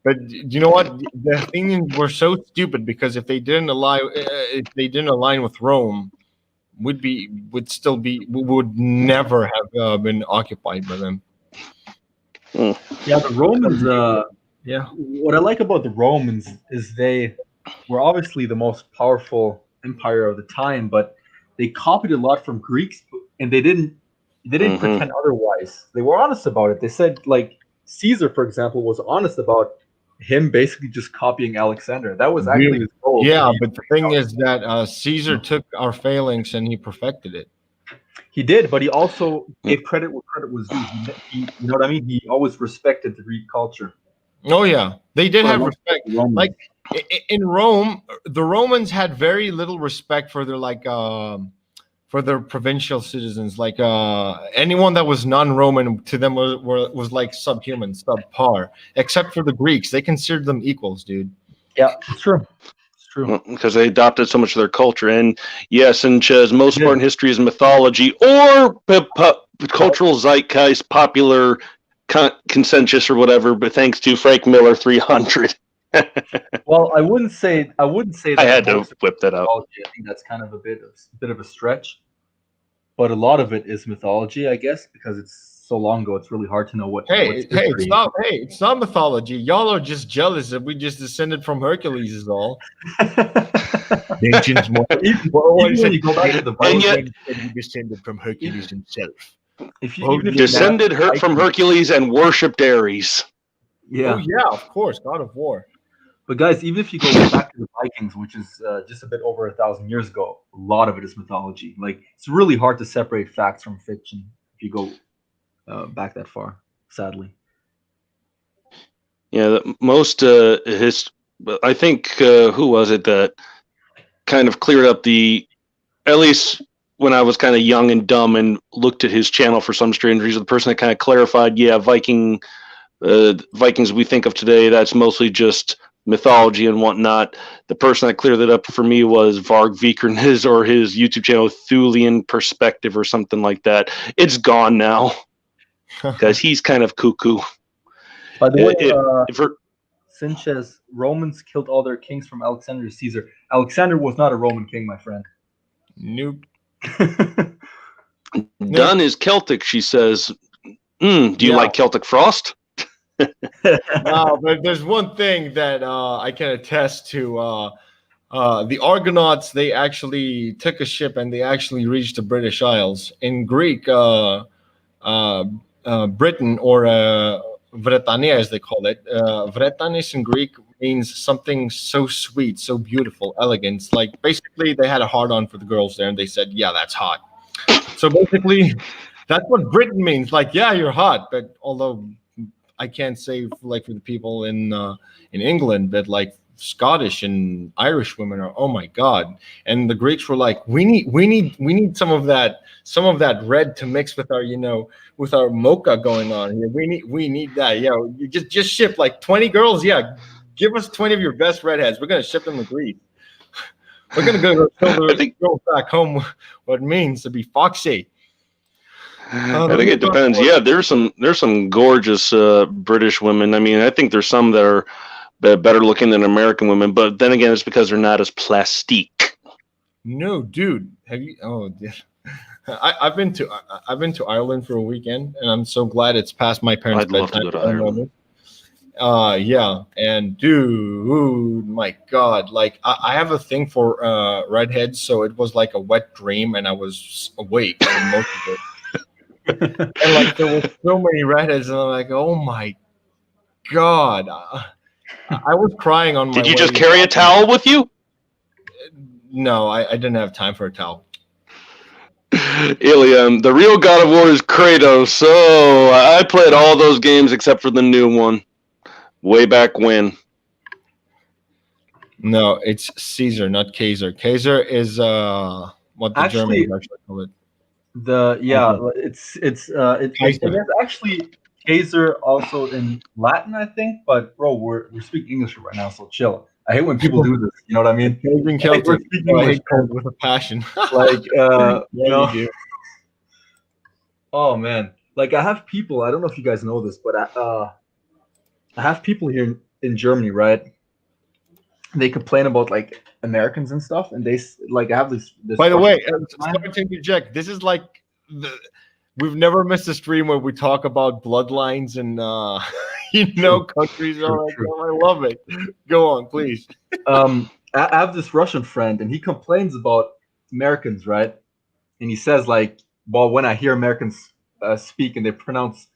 But you know what? The Athenians were so stupid because if they didn't align with Rome, would never have been occupied by them. Yeah, the Romans. Yeah, what I like about the Romans is they were obviously the most powerful empire of the time, but they copied a lot from Greeks, and they didn't pretend otherwise. They were honest about it. They said, like, Caesar, for example, was honest about him basically just copying Alexander. That was actually his goal. Yeah, but the thing is that Caesar took our failings and he perfected it. He did, but he also gave credit where credit was due. You know what I mean? He always respected the Greek culture. Oh yeah, they did have respect. Like in Rome, the Romans had very little respect for their for their provincial citizens. Like anyone that was non-Roman to them was like subhuman, subpar. Except for the Greeks, they considered them equals, dude. Yeah, it's true. It's true. Because they adopted so much of their culture. And yes, and most part in history is mythology or cultural zeitgeist, popular consensus or whatever. But thanks to Frank Miller 300. Well, I wouldn't say that. I had to whip that out. I think that's kind of a bit of a stretch, but a lot of it is mythology, I guess, because it's so long ago. It's really hard to know what. It's not mythology. Y'all are just jealous that we just descended from Hercules, is all. Even when you go back to the Bible, we descended from Hercules himself. If you descended from Hercules and worshipped Ares. Yeah. Oh yeah, of course, God of War. But guys, even if you go back to the Vikings, which is just a bit over 1,000 years ago, a lot of it is mythology. Like, it's really hard to separate facts from fiction if you go back that far. Sadly. Yeah, most I think who was it that kind of cleared up at least when I was kind of young and dumb and looked at his channel for some strange reason, the person that kind of clarified, Vikings we think of today, that's mostly just mythology and whatnot. The person that cleared it up for me was Varg Vikernes, or his YouTube channel Thulian Perspective or something like that. It's gone now because he's kind of cuckoo. By the way, Sanchez, Romans killed all their kings from Alexander to Caesar. Alexander was not a Roman king, my friend. Nope. Dunn is Celtic, she says. Do you like Celtic Frost? No, but there's one thing that I can attest to. The Argonauts, they actually took a ship and they actually reached the British Isles. In Greek, Britain, or Britannia as they call it, Vretanis in Greek means something so sweet, so beautiful, elegant. Like, basically they had a hard-on for the girls there and they said, yeah, that's hot. So basically that's what Britain means. Like, yeah, you're hot. But although I can't say like for the people in England, but like Scottish and Irish women are, oh my God. And the Greeks were like, we need some of that red to mix with our, with our mocha going on here. We need that. You just ship like 20 girls. Yeah. Give us 20 of your best redheads. We're going to ship them to Greece. We're going to go show the girls back home what it means to be foxy. I think it depends. Yeah, there's some gorgeous British women. I mean, I think there's some that are better looking than American women, but then again, it's because they're not as plastique. No, dude. Have you? Oh, I've been to Ireland for a weekend, and I'm so glad it's past my parents' I'd love to go to Ireland. Yeah, and dude, my God, like I have a thing for redheads, so it was like a wet dream, and I was awake for most of it. And like there were so many redheads, and I'm like, oh my God, I was crying on my way. Did you just carry a towel with you? No, I didn't have time for a towel. Ilium, the real God of War is Kratos. So I played all those games except for the new one, way back when. No, it's Caesar, not Kaiser. Kaiser is what the Actually, Germans actually call it. There's actually Kaiser also in Latin, I think. But bro, we're speaking English right now, so chill. I hate when people do this. You know what I mean? Cajun Like, we're Celtic. speaking I English, hate cold with a passion. like Yeah, you know. do. Oh man, like I have people. I don't know if you guys know this, but I have people here in Germany, right? They complain about like Americans and stuff, and like I have this. By the way, man. sorry to interject. This is like we've never missed a stream where we talk about bloodlines and countries. True, All that true. stuff. I love it. Go on, please. I have this Russian friend, and he complains about Americans, right? And he says like, well, when I hear Americans speak and they pronounce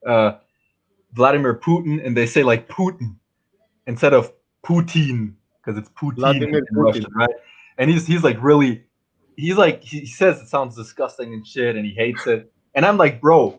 Vladimir Putin, and they say like Putin instead of Putin because it's Putin Vladimir in Putin. Russian, right? And he's like really, he's like he says it sounds disgusting and shit, and he hates it. And I'm like, bro,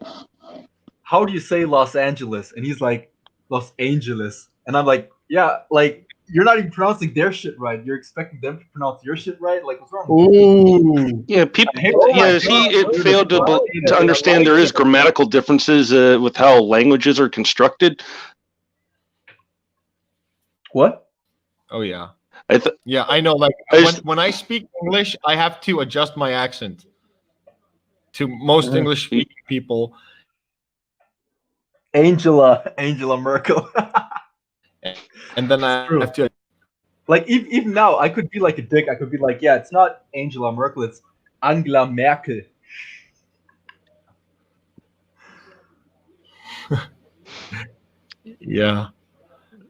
how do you say Los Angeles? And he's like, Los Angeles. And I'm like, yeah, like you're not even pronouncing their shit right. You're expecting them to pronounce your shit right? Like, what's wrong with you? Ooh. Yeah, people. Oh my Yeah, God, dude, failed it's wild. to understand there is grammatical differences with how languages are constructed. What? Oh yeah. Yeah, I know. Like I when I speak English, I have to adjust my accent to most English speaking people. Angela Merkel. And then I have to. Like even now, I could be like a dick. I could be like, yeah, it's not Angela Merkel, it's Angela Merkel. Yeah.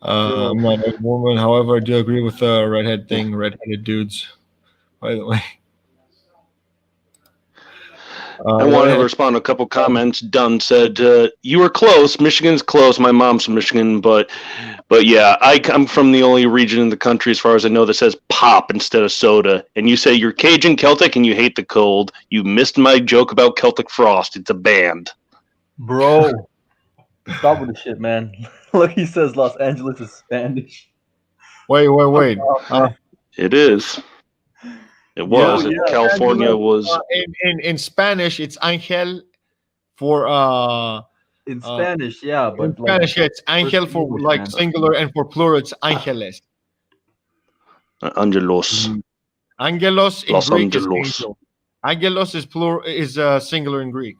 I'm not a woman. However, I do agree with the redheaded dudes, by the way. I wanted to respond to a couple comments. Dunn said, "You were close. Michigan's close. My mom's from Michigan, but yeah, I come from the only region in the country, as far as I know, that says pop instead of soda. And you say you're Cajun Celtic and you hate the cold. You missed my joke about Celtic Frost. It's a band, bro. Stop with the shit, man. Look, he says Los Angeles is Spanish. Wait. It is. It was. Yeah, California was. In Spanish, it's Angel for in Spanish, yeah, but in Spanish, it's Angel for like singular, and for plural, it's Angeles. Angelos. Angelos in Los Greek Angelos. is angel. Angelos is plural, is singular in Greek.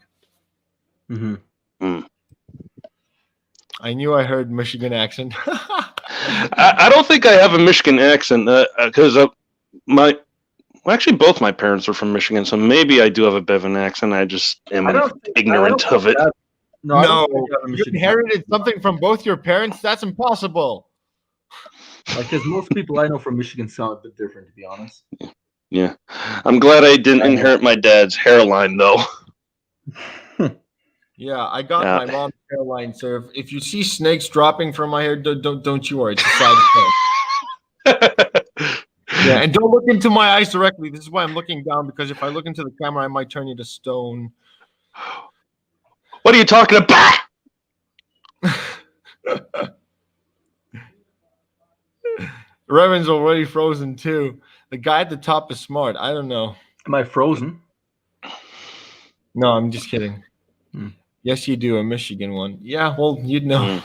I knew I heard Michigan accent. I don't think I have a Michigan accent because actually both my parents are from Michigan, so maybe I do have a bit of an accent. I just am ignorant of it. No, you inherited something from both your parents? That's impossible. Because most people I know from Michigan sound a bit different, to be honest. Yeah. I'm glad I didn't inherit my dad's hairline, though. Yeah, I got my mom's hairline, so if you see snakes dropping from my hair, don't you worry. It's a side effect. Yeah, and don't look into my eyes directly. This is why I'm looking down, because if I look into the camera, I might turn you to stone. What are you talking about? Revan's already frozen too. The guy at the top is smart. I don't know. Am I frozen? No, I'm just kidding. Yes, you do. A Michigan one. Yeah, well, you'd know.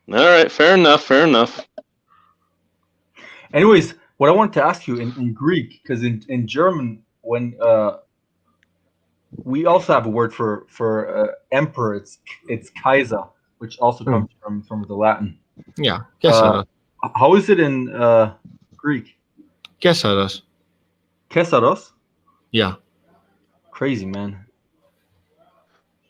All right, fair enough. Anyways, what I wanted to ask you in Greek, because in German, when we also have a word for emperor, it's Kaiser, which also comes from the Latin. Yeah, Kesaros. How is it in Greek? Kesaros. Kesaros? Yeah. Crazy, man.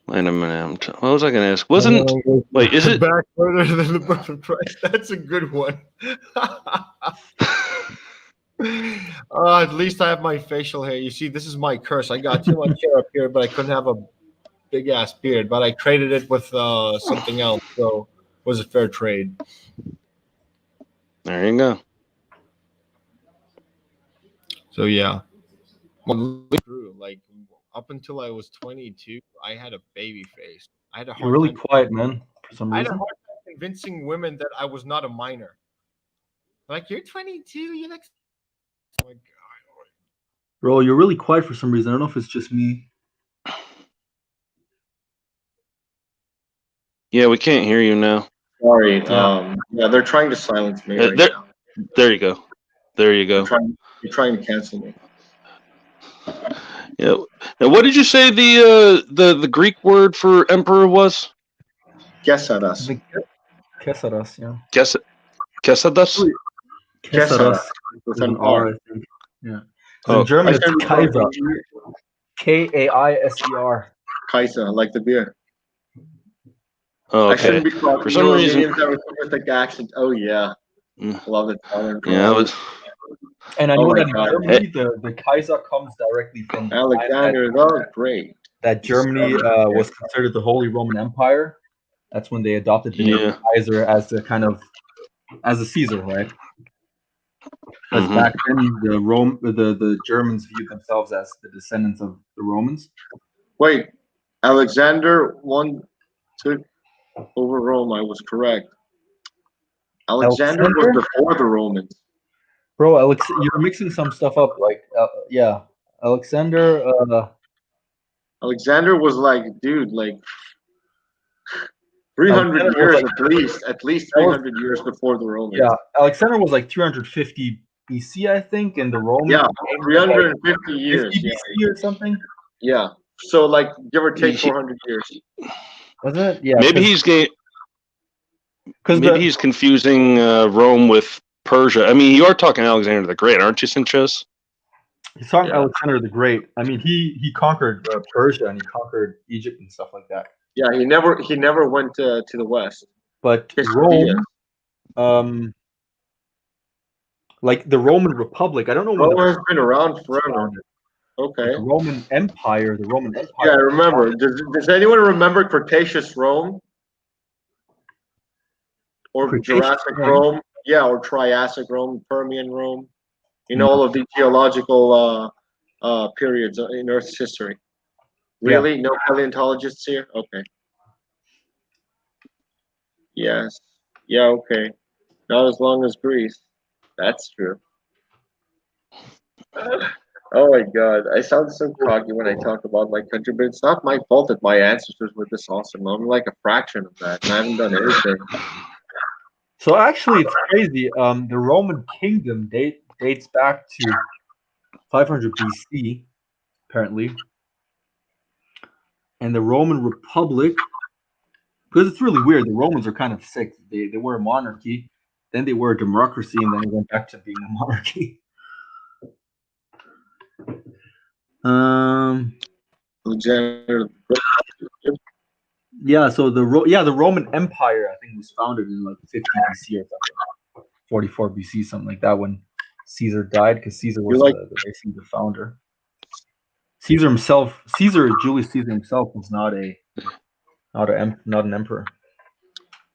Wait a minute. What was I going to ask? Wait, is it back further than the birth of Christ? That's a good one. At least I have my facial hair. You see, this is my curse. I got too much hair up here, but I couldn't have a big ass beard. But I traded it with something else, so it was a fair trade. There you go. So yeah, like up until I was 22, I had a baby face. I had a You're hard really time. quiet, man. For some I had a reason. hard time convincing women that I was not a minor. Like, you're 22, you look. Oh my God. Bro, you're really quiet for some reason. I don't know if it's just me. Yeah, we can't hear you now. Sorry. Yeah. Yeah, they're trying to silence me right There, now. there you go. There you go. They're trying to cancel me. Yeah. Now, what did you say the Greek word for emperor was? Kesaras. Kesaras, yeah. Kesadas? Kesaras With with an an R, R. I think. Yeah. Oh, In German, I it's said Kaiser. Kaiser. Kaiser, like the beer. Oh, I okay. shouldn't be talking. For some reason, with the accent. Oh yeah, love it. yeah, I was. And I Oh know my that in God. Germany, the Kaiser comes directly from the time Alexander, that's great. that Germany was considered the Holy Roman Empire. That's when they adopted the name Kaiser as a kind of as a Caesar, right? Because back then the Germans viewed themselves as the descendants of the Romans. Wait, Alexander took over Rome. I was correct. Alexander was before the Romans. Bro, you're mixing some stuff up. Like, yeah, Alexander. Alexander was like, dude, like 300 years at least 300 years before the Romans. Yeah, Alexander was like 350 BC, I think, and the Romans. Yeah, 350 years. 50 BC or something. Yeah, so like give or take 400 years. Was it? Yeah. Maybe he's confusing Rome with Persia. I mean, you are talking Alexander the Great, aren't you, Sanchez? He's talking Alexander the Great. I mean, he conquered Persia and he conquered Egypt and stuff like that. Yeah, he never went to the west. But Rome, like the Roman Republic, I don't know when Rome has been around forever. Okay. The Roman Empire. Yeah, I remember. Does anyone remember Cretaceous Rome? Or Jurassic Rome? Yeah, or Triassic Rome, Permian Rome. You know, all of the geological periods in Earth's history. Really? No paleontologists here? Okay. Yes. Yeah, okay. Not as long as Greece. That's true. Oh my God. I sound so cocky when I talk about my country, but it's not my fault that my ancestors were this awesome. I'm like a fraction of that, and I haven't done anything. So actually, it's crazy. The Roman kingdom dates back to 500 BC, apparently. And the Roman Republic, because it's really weird, the Romans are kind of sick. They were a monarchy, then they were a democracy, and then they went back to being a monarchy. Yeah, so the Roman Empire, I think, was founded in like 50 BC or something, 44 BC, something like that, when Caesar died, because Caesar was basically the founder. Julius Caesar himself was not an emperor.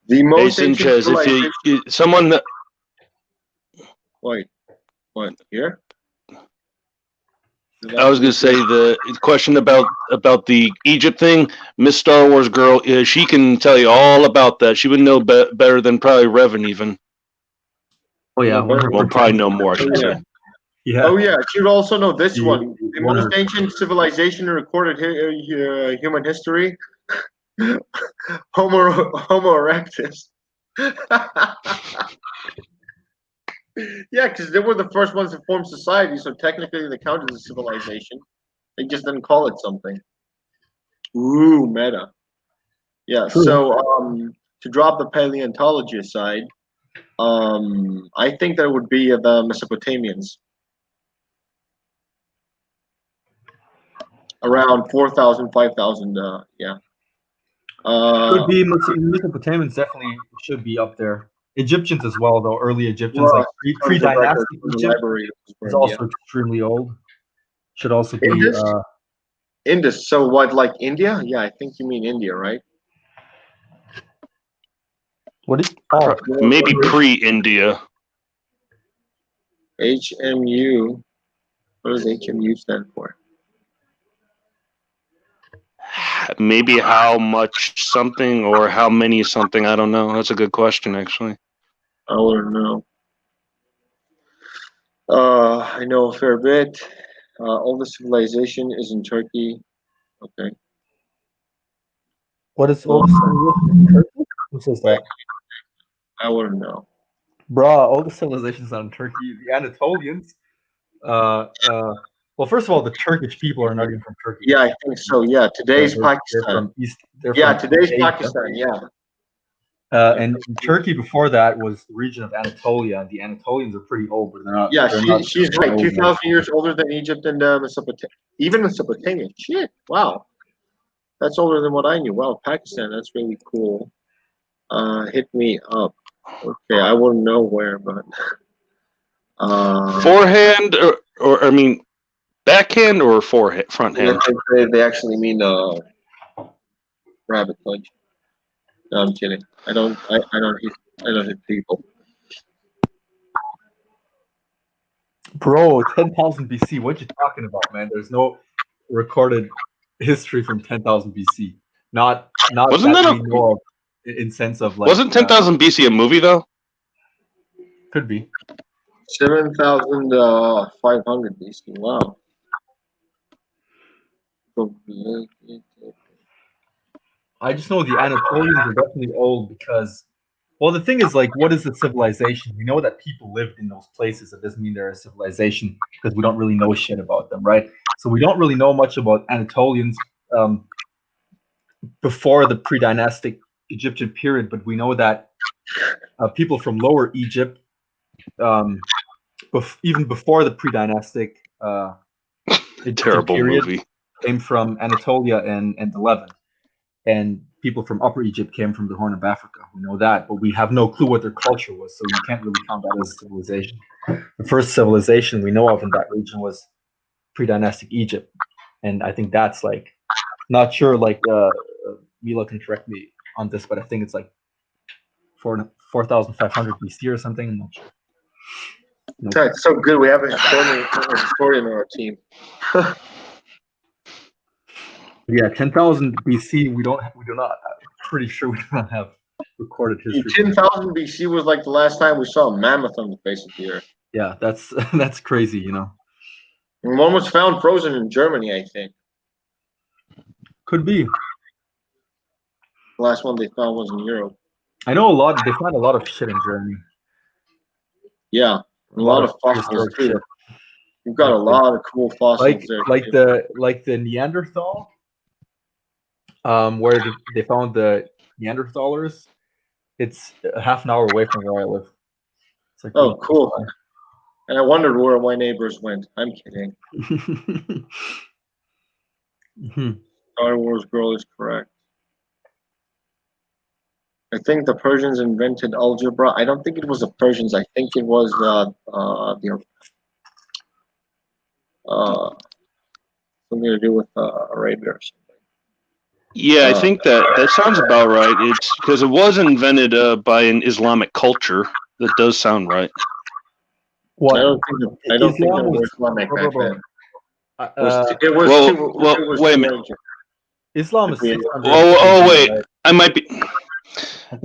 The most Sanchez, someone that what here? I was going to say the question about the Egypt thing. Miss Star Wars girl, she can tell you all about that. She would know better than probably Revan even. Oh yeah, well, probably know more. I should say. Yeah. Oh yeah, she would also know this one. The most ancient civilization in recorded human history. Homo erectus. Yeah, because they were the first ones to form society, so technically they counted as a civilization. They just didn't call it something. Ooh, meta. Yeah, so to drop the paleontology aside, I think that would be the Mesopotamians. Around 4,000, 5,000, yeah. Could be Mesopotamians, definitely should be up there. Egyptians as well, though. Early Egyptians, like pre-dynastic Egypt, is also extremely old. Should also be Indus. So what, like India? Yeah, I think you mean India, right? What is maybe pre-India? HMU. What does HMU stand for? maybe how much something or how many something. I don't know. That's a good question, actually. I wouldn't know. I know a fair bit. Oldest civilization is in Turkey. Okay. What is oldest civilization in Turkey? Who says that? I wouldn't know. Bruh, oldest civilizations out in Turkey, the Anatolians. Well, first of all, the Turkish people are not even from Turkey. Yeah, I think so. Yeah, today's They're Pakistan. from East. They're Yeah, from today's Asia. Pakistan. Yeah. And Turkey before that was the region of Anatolia. The Anatolians are pretty old, but they're not. Yeah, they're not she's right. old 2,000 enough. years older than Egypt and Mesopotamia. Even Mesopotamia. Shit. Wow. That's older than what I knew. Wow, Pakistan. That's really cool. Hit me up. Okay, I wouldn't know where, but. Forehand or I mean, backhand or forehand, front hand? They actually mean rabbit punch. No, I'm kidding. I don't hit people. Bro, 10,000 BC. What you talking about, man? There's no recorded history from 10,000 BC. Not Wasn't that that we know of in sense of like. Wasn't 10,000 BC a movie though? Could be. 7,500 BC. Wow. I just know the Anatolians are definitely old because, well, the thing is, like, what is a civilization? We know that people lived in those places. It doesn't mean they're a civilization because we don't really know shit about them, right? So we don't really know much about Anatolians before the pre-dynastic Egyptian period, but we know that people from Lower Egypt, even before the pre-dynastic Egyptian Terrible period, movie. came from Anatolia and the Levant. And people from Upper Egypt came from the Horn of Africa. We know that, but we have no clue what their culture was, so you can't really count that as a civilization. The first civilization we know of in that region was pre-dynastic Egypt, and I think that's like, not sure, like Mila can correct me on this, but I think it's like 4,500 BC or something. I'm not sure. Nope. It's so good. We have a historian on our team. Yeah, 10,000 BC. We do not. I'm pretty sure we do not have recorded history. 10,000 BC was like the last time we saw a mammoth on the face of the earth. Yeah, that's crazy, you know. And one was found frozen in Germany, I think. Could be. The last one they found was in Europe. I know a lot. They found a lot of shit in Germany. Yeah, a lot of fossils too. You've got a lot of cool fossils there. Like the Neanderthal. Where they found the Neanderthalers, it's a half an hour away from where I live. It's like, oh, cool. And I wondered where my neighbors went. I'm kidding. Star Wars girl is correct. I think the Persians invented algebra. I don't think it was the Persians. I think it was something to do with Arabia or something. Yeah, I think that sounds about right. It's because it was invented by an Islamic culture. That does sound right. What? I don't think it was Islamic back then. Wait a minute. Islam is 600. Oh wait, right? I might be.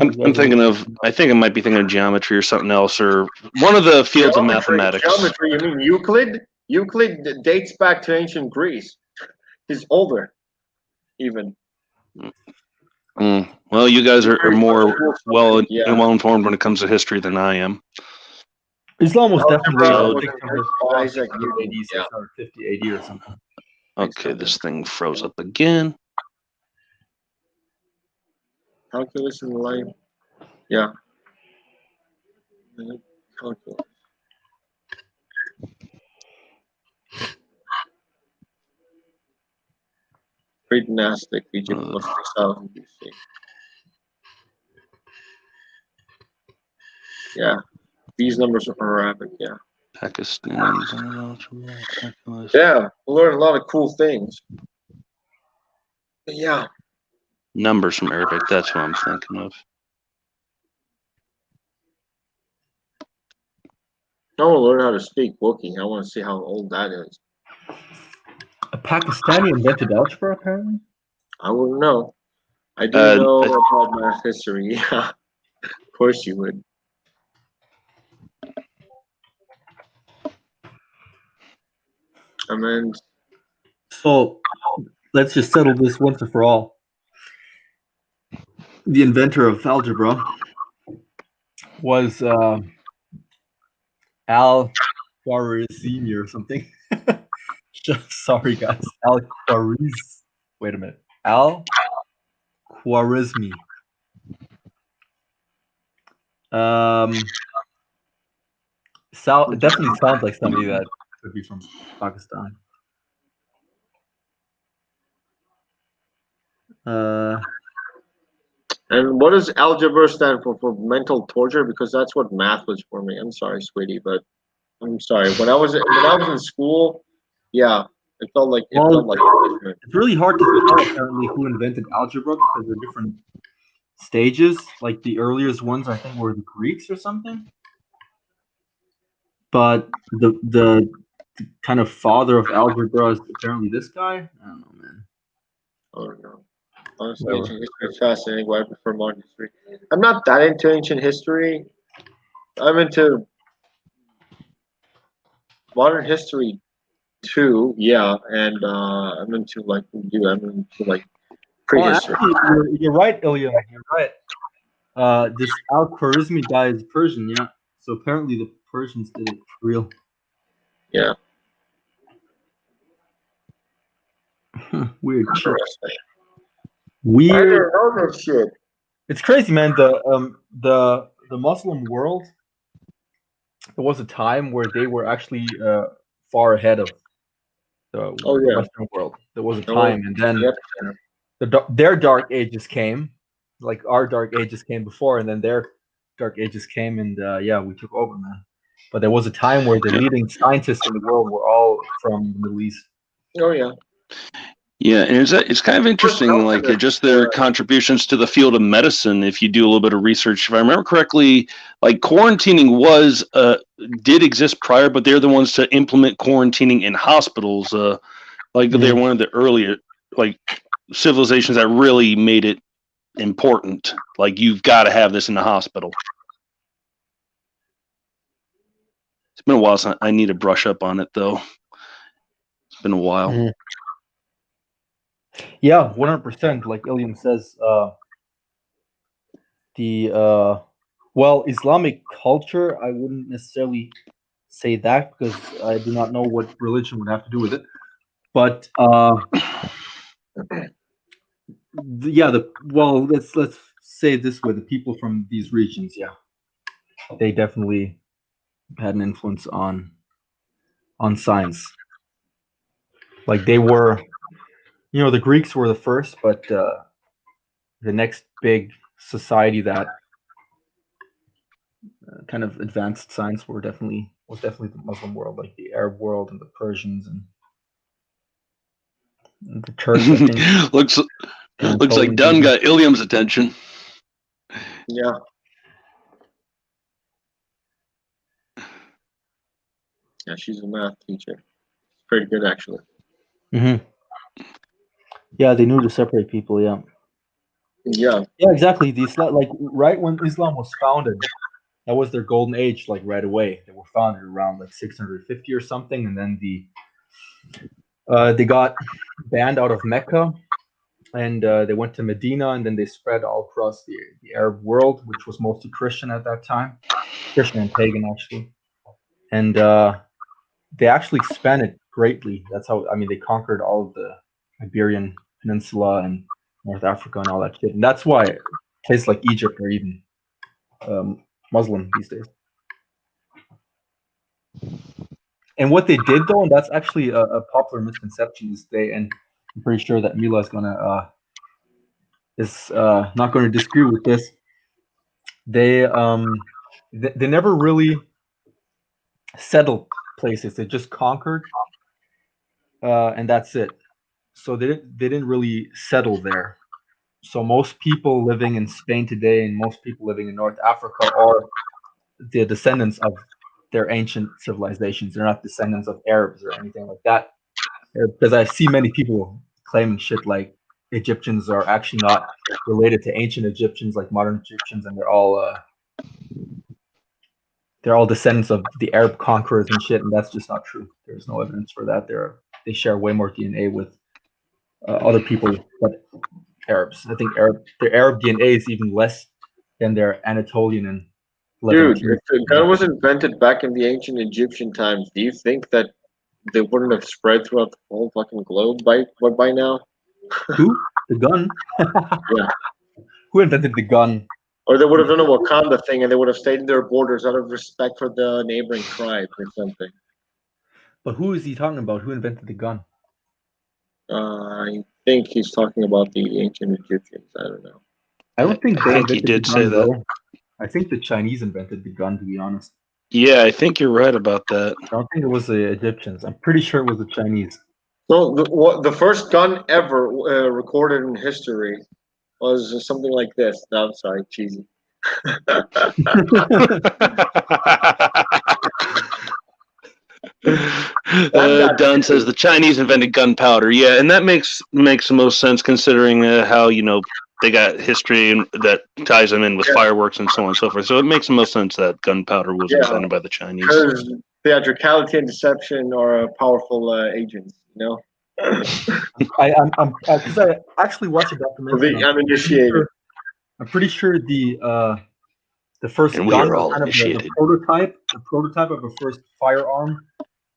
I'm thinking of. I think I might be thinking of geometry or something else, or one of the fields of mathematics. Geometry? You mean Euclid? Euclid dates back to ancient Greece. He's older, even. Well, you guys are more well informed when it comes to history than I am. Islam was definitely Isaac AD, 650 AD or something. Okay, this thing froze up again. Calculus in life. Yeah. Calculus. Pre-dynastic Egypt was 6,000 BC. Yeah. These numbers are Arabic, yeah. Pakistanis. Yeah, we learned a lot of cool things. But yeah. Numbers from Arabic, that's what I'm thinking of. I want to learn how to speak Wookiee. I want to see how old that is. A Pakistani invented algebra, apparently? I wouldn't know. I do Uh, know I- about math history. Yeah, of course you would. I mean, So let's just settle this once and for all. The inventor of algebra was Al-Khwarizmi or something. Sorry, guys. Al-Khwarizmi. Wait a minute. Al-Khwarizmi. It definitely sounds like somebody that could be from Pakistan. and what does algebra stand for? For mental torture? Because that's what math was for me. I'm sorry, sweetie, but I'm sorry. When I was in school, yeah, it felt like Well, punishment. it's really hard to tell apparently who invented algebra because there are different stages. Like the earliest ones, I think, were the Greeks or something. But the kind of father of algebra is apparently this guy. I don't know, man. Oh no. Honestly, Whatever. ancient history is fascinating, but I prefer modern history. I'm not that into ancient history. I'm into modern history too, yeah, and I'm into like you. I'm into like Well, prehistory. actually, you're right, Ilya. You're right. This Al-Khwarizmi guy is Persian, yeah. So apparently the Persians did it for real. Yeah, Weird shit. interesting. I Weird. didn't know this shit. It's crazy, man. The Muslim world. There was a time where they were actually far ahead of the Oh yeah. Western world. There was a Oh, time, and then yep. their dark ages came, like our dark ages came before, and then their dark ages came, and yeah, we took over, man. But there was a time where the leading scientists in the world were all from the Middle East. Oh yeah. Yeah, and it's kind of interesting, like just their contributions to the field of medicine. If you do a little bit of research, if I remember correctly, like quarantining was did exist prior, but they're the ones to implement quarantining in hospitals. Like they're one of the earlier like civilizations that really made it important. Like you've got to have this in the hospital. It's been a while since I need to brush up on it, though. It's been a while. Mhm. Yeah, 100%. Like Ilium says, well, Islamic culture, I wouldn't necessarily say that because I do not know what religion would have to do with it. But well, let's say it this way: the people from these regions, yeah, they definitely had an influence on science. Like they were, the Greeks were the first, but the next big society that kind of advanced science was definitely the Muslim world, like the Arab world and the Persians and the Turks. I think looks like Dunn maybe. got Ilium's attention. Yeah. Yeah, she's a math teacher. It's pretty good actually. Mm-hmm. Yeah, they knew to separate people. Yeah. Yeah. Yeah, exactly. The Islam, like right when Islam was founded, that was their golden age. Like right away, they were founded around like 650 or something, and then they got banned out of Mecca, and they went to Medina, and then they spread all across the Arab world, which was mostly Christian at that time, Christian and pagan actually, and they actually expanded greatly. That's how they conquered all of the Iberian Peninsula and North Africa and all that shit, and that's why places like Egypt are even Muslim these days. And what they did though, and that's actually a popular misconception this day, and I'm pretty sure that Mila is not going to disagree with this. They they never really settled places. They just conquered, and that's it. So they didn't really settle there. So most people living in Spain today and most people living in North Africa are the descendants of their ancient civilizations. They're not descendants of Arabs or anything like that. Because I see many people claiming shit like Egyptians are actually not related to ancient Egyptians like modern Egyptians, and they're all descendants of the Arab conquerors and shit, and that's just not true. There's no evidence for that. They share way more DNA with other people but Arabs. I think their Arab DNA is even less than their Anatolian and Dude, Levantine. if the gun was invented back in the ancient Egyptian times, do you think that they wouldn't have spread throughout the whole fucking globe by now? Who? The gun? Yeah. Who invented the gun? Or they would have done a Wakanda thing and they would have stayed in their borders out of respect for the neighboring tribe or something. But who is he talking about? Who invented the gun? I think he's talking about the ancient Egyptians. I don't know. I don't think I they think he invented did the say gun, that. though. I think the Chinese invented the gun, to be honest. Yeah, I think you're right about that. I don't think it was the Egyptians. I'm pretty sure it was the Chinese. So the first gun ever recorded in history was something like this. No, I'm sorry, cheesy. Don says the Chinese invented gunpowder. Yeah, and that makes the most sense considering how they got history that ties them in with fireworks and so on and so forth. So it makes the most sense that gunpowder was invented by the Chinese. Because theatricality and deception are powerful agents, you know. Because I actually watched a documentary. I'm initiated. I'm pretty sure the first And we gun, are all kind of initiated. the prototype of the first firearm,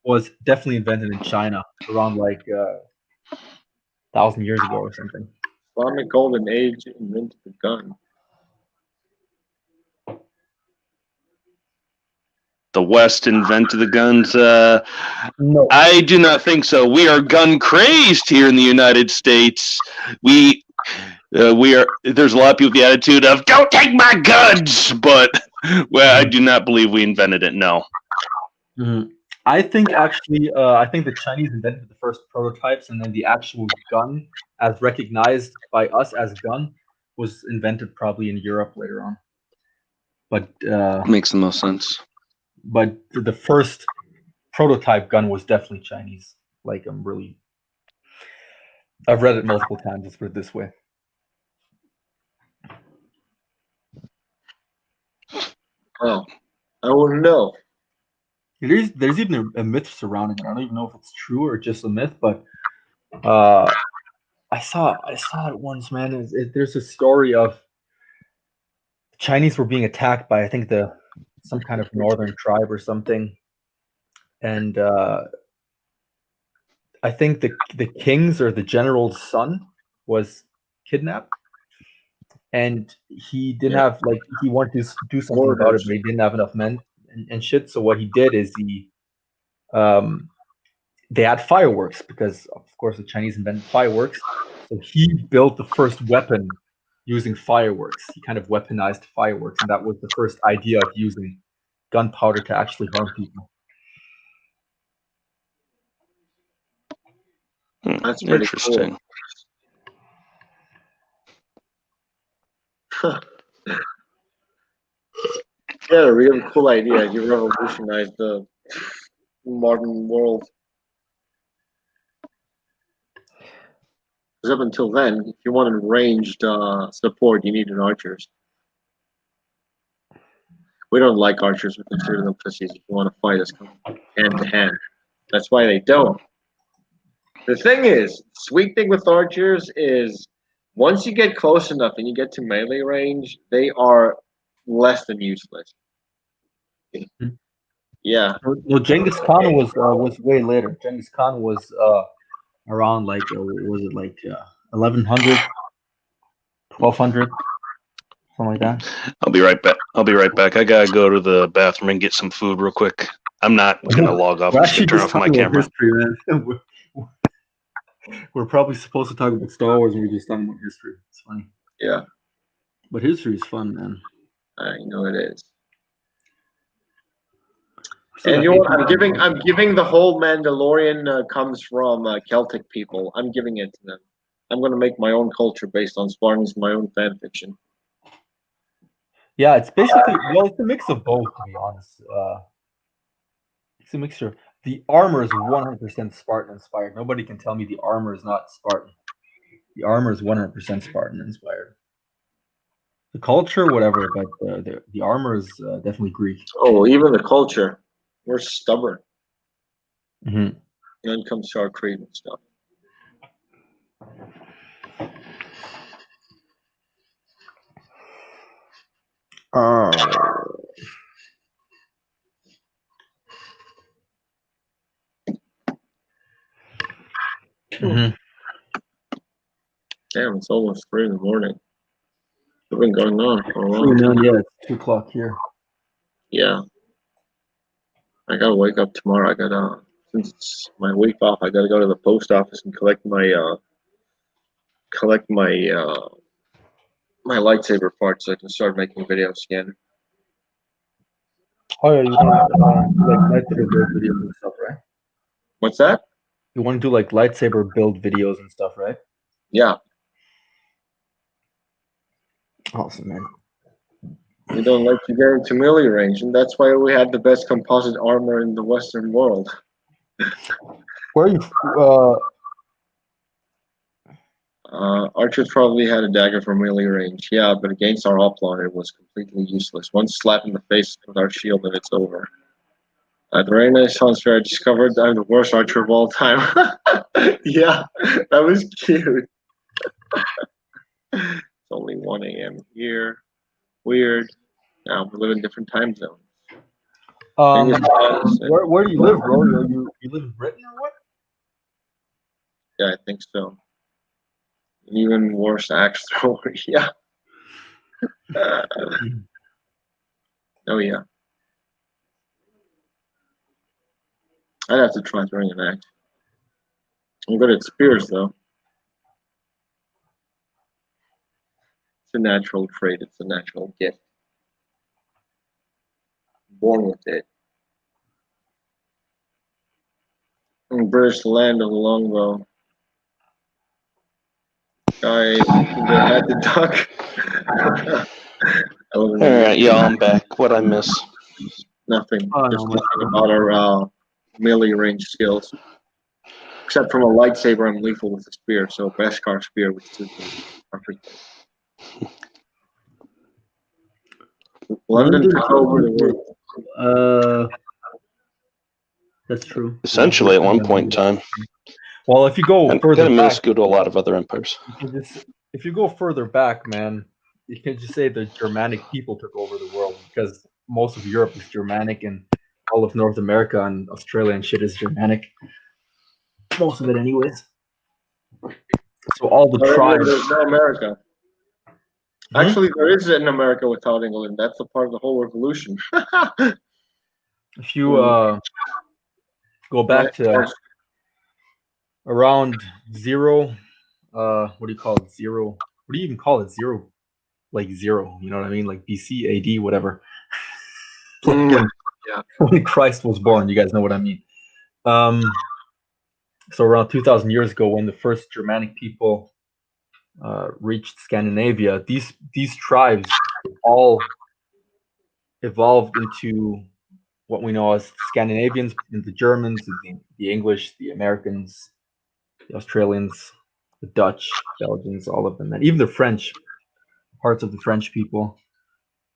was definitely invented in China around like 1,000 years ago or something. Islamic Golden Age invented the gun. The West invented the guns. No. I do not think so. We are gun crazed here in the United States. We are. There's a lot of people with the attitude of "Don't take my guns," but I do not believe we invented it. No. Mm-hmm. I think actually, I think the Chinese invented the first prototypes, and then the actual gun, as recognized by us as gun, was invented probably in Europe later on. But makes the most sense. But the first prototype gun was definitely Chinese. Like I've read it multiple times. Let's put it this way. Oh, I wouldn't know. There's even a myth surrounding it. I don't even know if it's true or just a myth, but I saw it once, man. There's a story of Chinese were being attacked by, I think, some kind of northern tribe or something, and I think the king's or the general's son was kidnapped, and he didn't have, like, he wanted to do something about it, but he didn't have enough men and shit. So what he did is they had fireworks because, of course, the Chinese invented fireworks. So he built the first weapon using fireworks. He kind of weaponized fireworks, and that was the first idea of using gunpowder to actually harm people. That's pretty interesting. Cool. Yeah, a really cool idea. You revolutionized the modern world. Because up until then, if you wanted ranged support, you needed archers. We don't like archers. We consider them pussies. If you want to fight us, come hand to hand. That's why they don't. The thing is, sweet thing with archers is once you get close enough and you get to melee range, they are less than useless. Mm-hmm. Yeah. No, Genghis Khan was way later. Genghis Khan was around like was it like 1100, 1200, something like that. I'll be right back. I gotta go to the bathroom and get some food real quick. I'm not gonna log off. I'm just gonna turn off my camera. History, man. We're probably supposed to talk about Star Wars, and we're just talking about history. It's funny. Yeah. But history is fun, man. I know it is. And you know what? I'm giving the whole Mandalorian comes from Celtic people. I'm giving it to them. I'm going to make my own culture based on Spartans, my own fan fiction. Yeah, it's basically, well, it's a mix of both, to be honest. It's a mixture. The armor is 100% Spartan inspired. Nobody can tell me the armor is not Spartan. The armor is 100% Spartan inspired. The culture, whatever, but the armor is definitely Greek. Oh, even the culture. We're stubborn. Hmm. When it comes to our creed and stuff. Mhm. Damn, it's almost 3 in the morning. It's been going on for a long 3 time. million, yeah, it's 2 o'clock here. Yeah. I gotta wake up tomorrow. Since it's my week off, I gotta go to the post office and collect my my lightsaber part so I can start making videos again. Oh yeah, you want to like lightsaber build videos and stuff, right? What's that? You want to do like lightsaber build videos and stuff, right? Yeah. Awesome, man. We don't let you get into melee range, and that's why we had the best composite armor in the Western world. Where are you? Archers probably had a dagger for melee range, yeah, but against our upload, it was completely useless. One slap in the face with our shield and it's over. The Renaissance fair, I discovered I'm the worst archer of all time. Yeah, that was cute. It's only 1 a.m. here. Weird. Now we live in different time zones. Where do you live, bro? You live in Britain or what? Yeah, I think so. Even worse axe thrower. Yeah. Oh yeah. I'd have to try throwing an axe. I'm good at spears though. It's a natural trait. It's a natural gift. Born with it. In British land of the longbow. They had the duck. All right, y'all, I'm back. What I miss? Nothing. Oh, Just no, talking about our melee range skills. Except from a lightsaber, I'm lethal with a spear. So Beskar spear, which is perfect. London took over the world. That's true. Essentially, at one point in time, Well, if you go and further kind of back, minuscule to a lot of other empires. if you go further back, man, you can just say the Germanic people took over the world because most of Europe is Germanic and all of North America and Australia and shit is Germanic. Most of it, anyways. So all the tribes. There's no America. Actually, there is an America without England. That's a part of the whole revolution. If you go back to around zero, what do you call it? Zero. What do you even call it? Zero, like zero. You know what I mean? Like BC, AD, whatever. Yeah. When Christ was born, you guys know what I mean. So around 2,000 years ago, when the first Germanic people reached Scandinavia, these tribes all evolved into what we know as Scandinavians, and the Germans, the English, the Americans, the Australians, the Dutch, Belgians, all of them, and even the French, parts of the French people.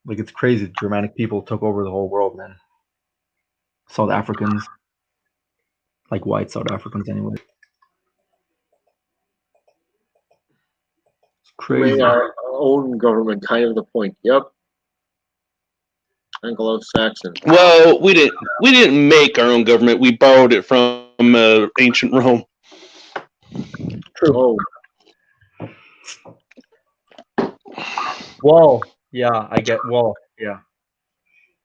Like, it's crazy. Germanic people took over the whole world, man. South Africans, like white South Africans, anyway. It's crazy. Made our own government, kind of the point. Yep. Anglo-Saxon. Well, we didn't make our own government. We borrowed it from ancient Rome. True. Oh. Well, yeah, I get. Well, yeah,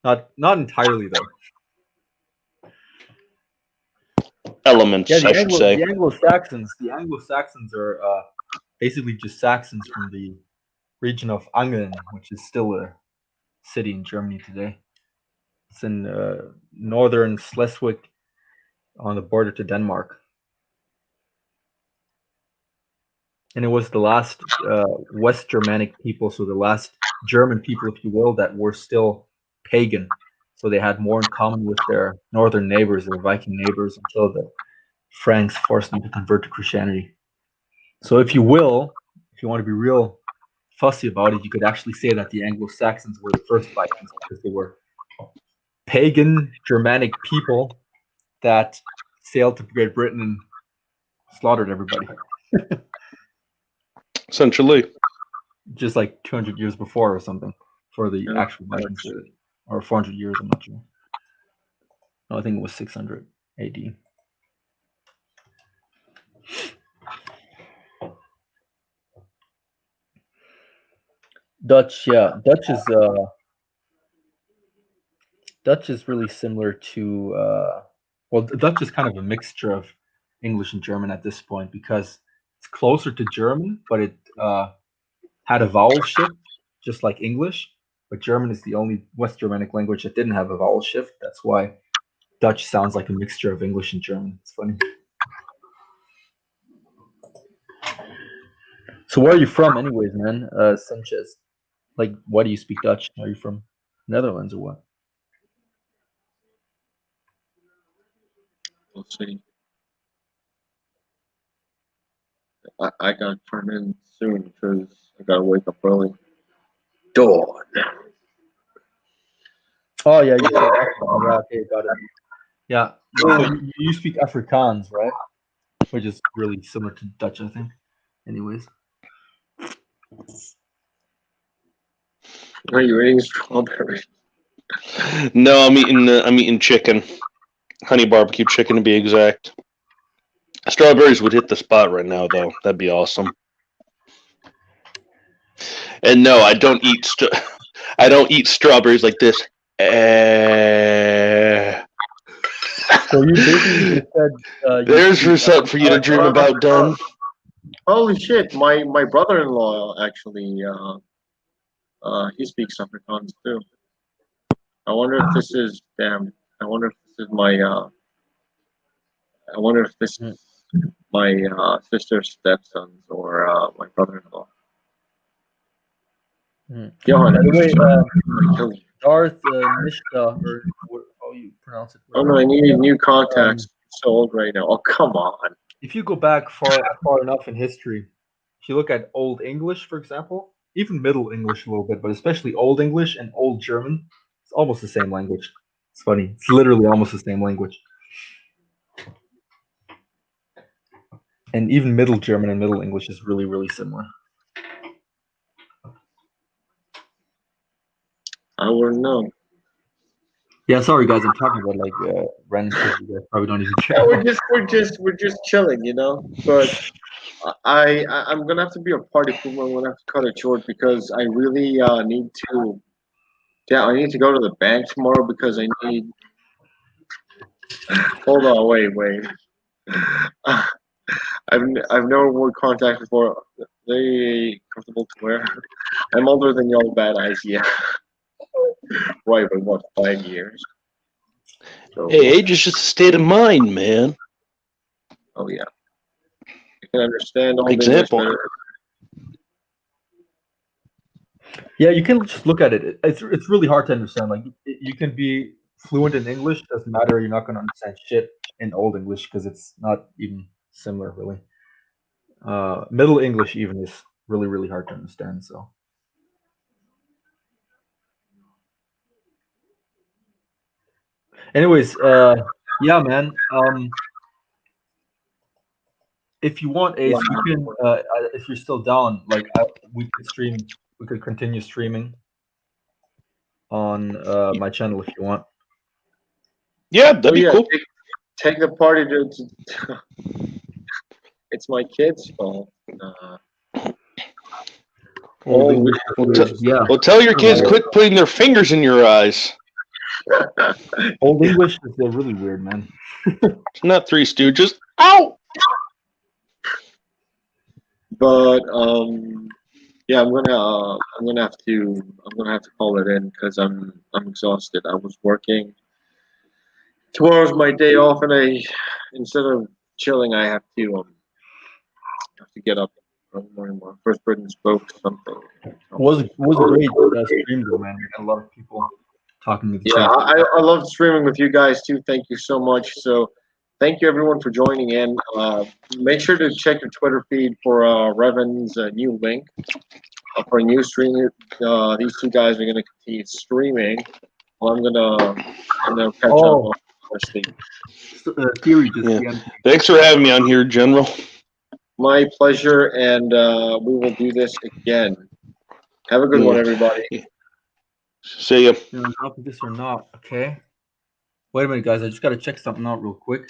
not entirely though. Elements, Yeah, I should say. the Anglo-Saxons are basically just Saxons from the region of Angeln, which is still a city in Germany today. It's in northern Schleswig, on the border to Denmark. And it was the last West Germanic people, so the last German people, if you will, that were still pagan. So they had more in common with their northern neighbors, their Viking neighbors, until the Franks forced them to convert to Christianity. So if you want to be real fussy about it, you could actually say that the Anglo-Saxons were the first Vikings because they were pagan Germanic people that sailed to Great Britain and slaughtered everybody. Essentially. Just like 200 years before or something for the actual Vikings did it. Or 400 years, I'm not sure. No, I think it was 600 AD. Dutch, yeah. Dutch is really similar to Dutch is kind of a mixture of English and German at this point because it's closer to German, but it had a vowel shift just like English. But German is the only West Germanic language that didn't have a vowel shift. That's why Dutch sounds like a mixture of English and German. It's funny. So where are you from anyways, man? Sanchez. Like, why do you speak Dutch? Are you from Netherlands or what? We'll see. I gotta turn in soon because I gotta wake up early. Dawn. Oh yeah, you said Africa. Yeah, okay, got it. Yeah, so you speak Afrikaans, right? Which is really similar to Dutch, I think. Anyways. Are you eating strawberries? No, I'm eating chicken, honey barbecue chicken to be exact. Strawberries would hit the spot right now, though. That'd be awesome. And no, I don't eat strawberries like this. So you basically just said there's for something for you to dream about, Dunn. Holy shit! My brother-in-law actually he speaks Afrikaans too. I wonder if this is I wonder if this is my I wonder if this is my sister's stepsons or my brother-in-law. Johan, anyway, Darth Nishta, or how you pronounce it? Oh no, I need new contacts sold right now. Oh come on! If you go back far enough in history, if you look at Old English, for example, even Middle English a little bit, but especially Old English and Old German, it's almost the same language. It's funny. It's literally almost the same language. And even Middle German and Middle English is really, really similar. I wouldn't know. Yeah, sorry guys, I'm talking about like random shit you guys probably don't even care. Yeah, we're just chilling, you know. But I'm gonna have to be a party pooper. I'm gonna have to cut it short because I really need to. Yeah, I need to go to the bank tomorrow because I need. Hold on, wait. I've never worn contacts before. They comfortable to wear. I'm older than y'all bad eyes, yeah. Right, but what, 5 years? So, hey, age is just a state of mind, man. Oh yeah. I can understand all Example. the Yeah, you can just look at it. It's really hard to understand. Like you can be fluent in English, doesn't matter. You're not going to understand shit in Old English because it's not even similar, really. Middle English even is really, really hard to understand. So, anyways, yeah, man. If you want, Ace, we can. If you're still down, like we could stream. We could continue streaming on my channel if you want. Yeah, that'd be cool. Take the party to it's my kid's fault. Well, tell your kids quit putting their fingers in your eyes. Old English is really weird, man. It's not Three Stooges. Ow! But yeah, I'm gonna have to call it in because I'm exhausted. I was working. Tomorrow's my day off, and instead of chilling, I have to get up more. First Britain spoke something. Was a great stream though, man. We had a lot of people talking to the chat. I love streaming with you guys too. Thank you so much. So thank you everyone for joining in. Make sure to check your Twitter feed for Revan's new link for a new stream. These two guys are going to continue streaming. Well, I'm gonna catch up on first thing. Theory just Yeah. Thanks for having me on here, General. My pleasure, and we will do this again. Have a good one, everybody. See ya. This or not? Okay. Wait a minute, guys. I just got to check something out real quick.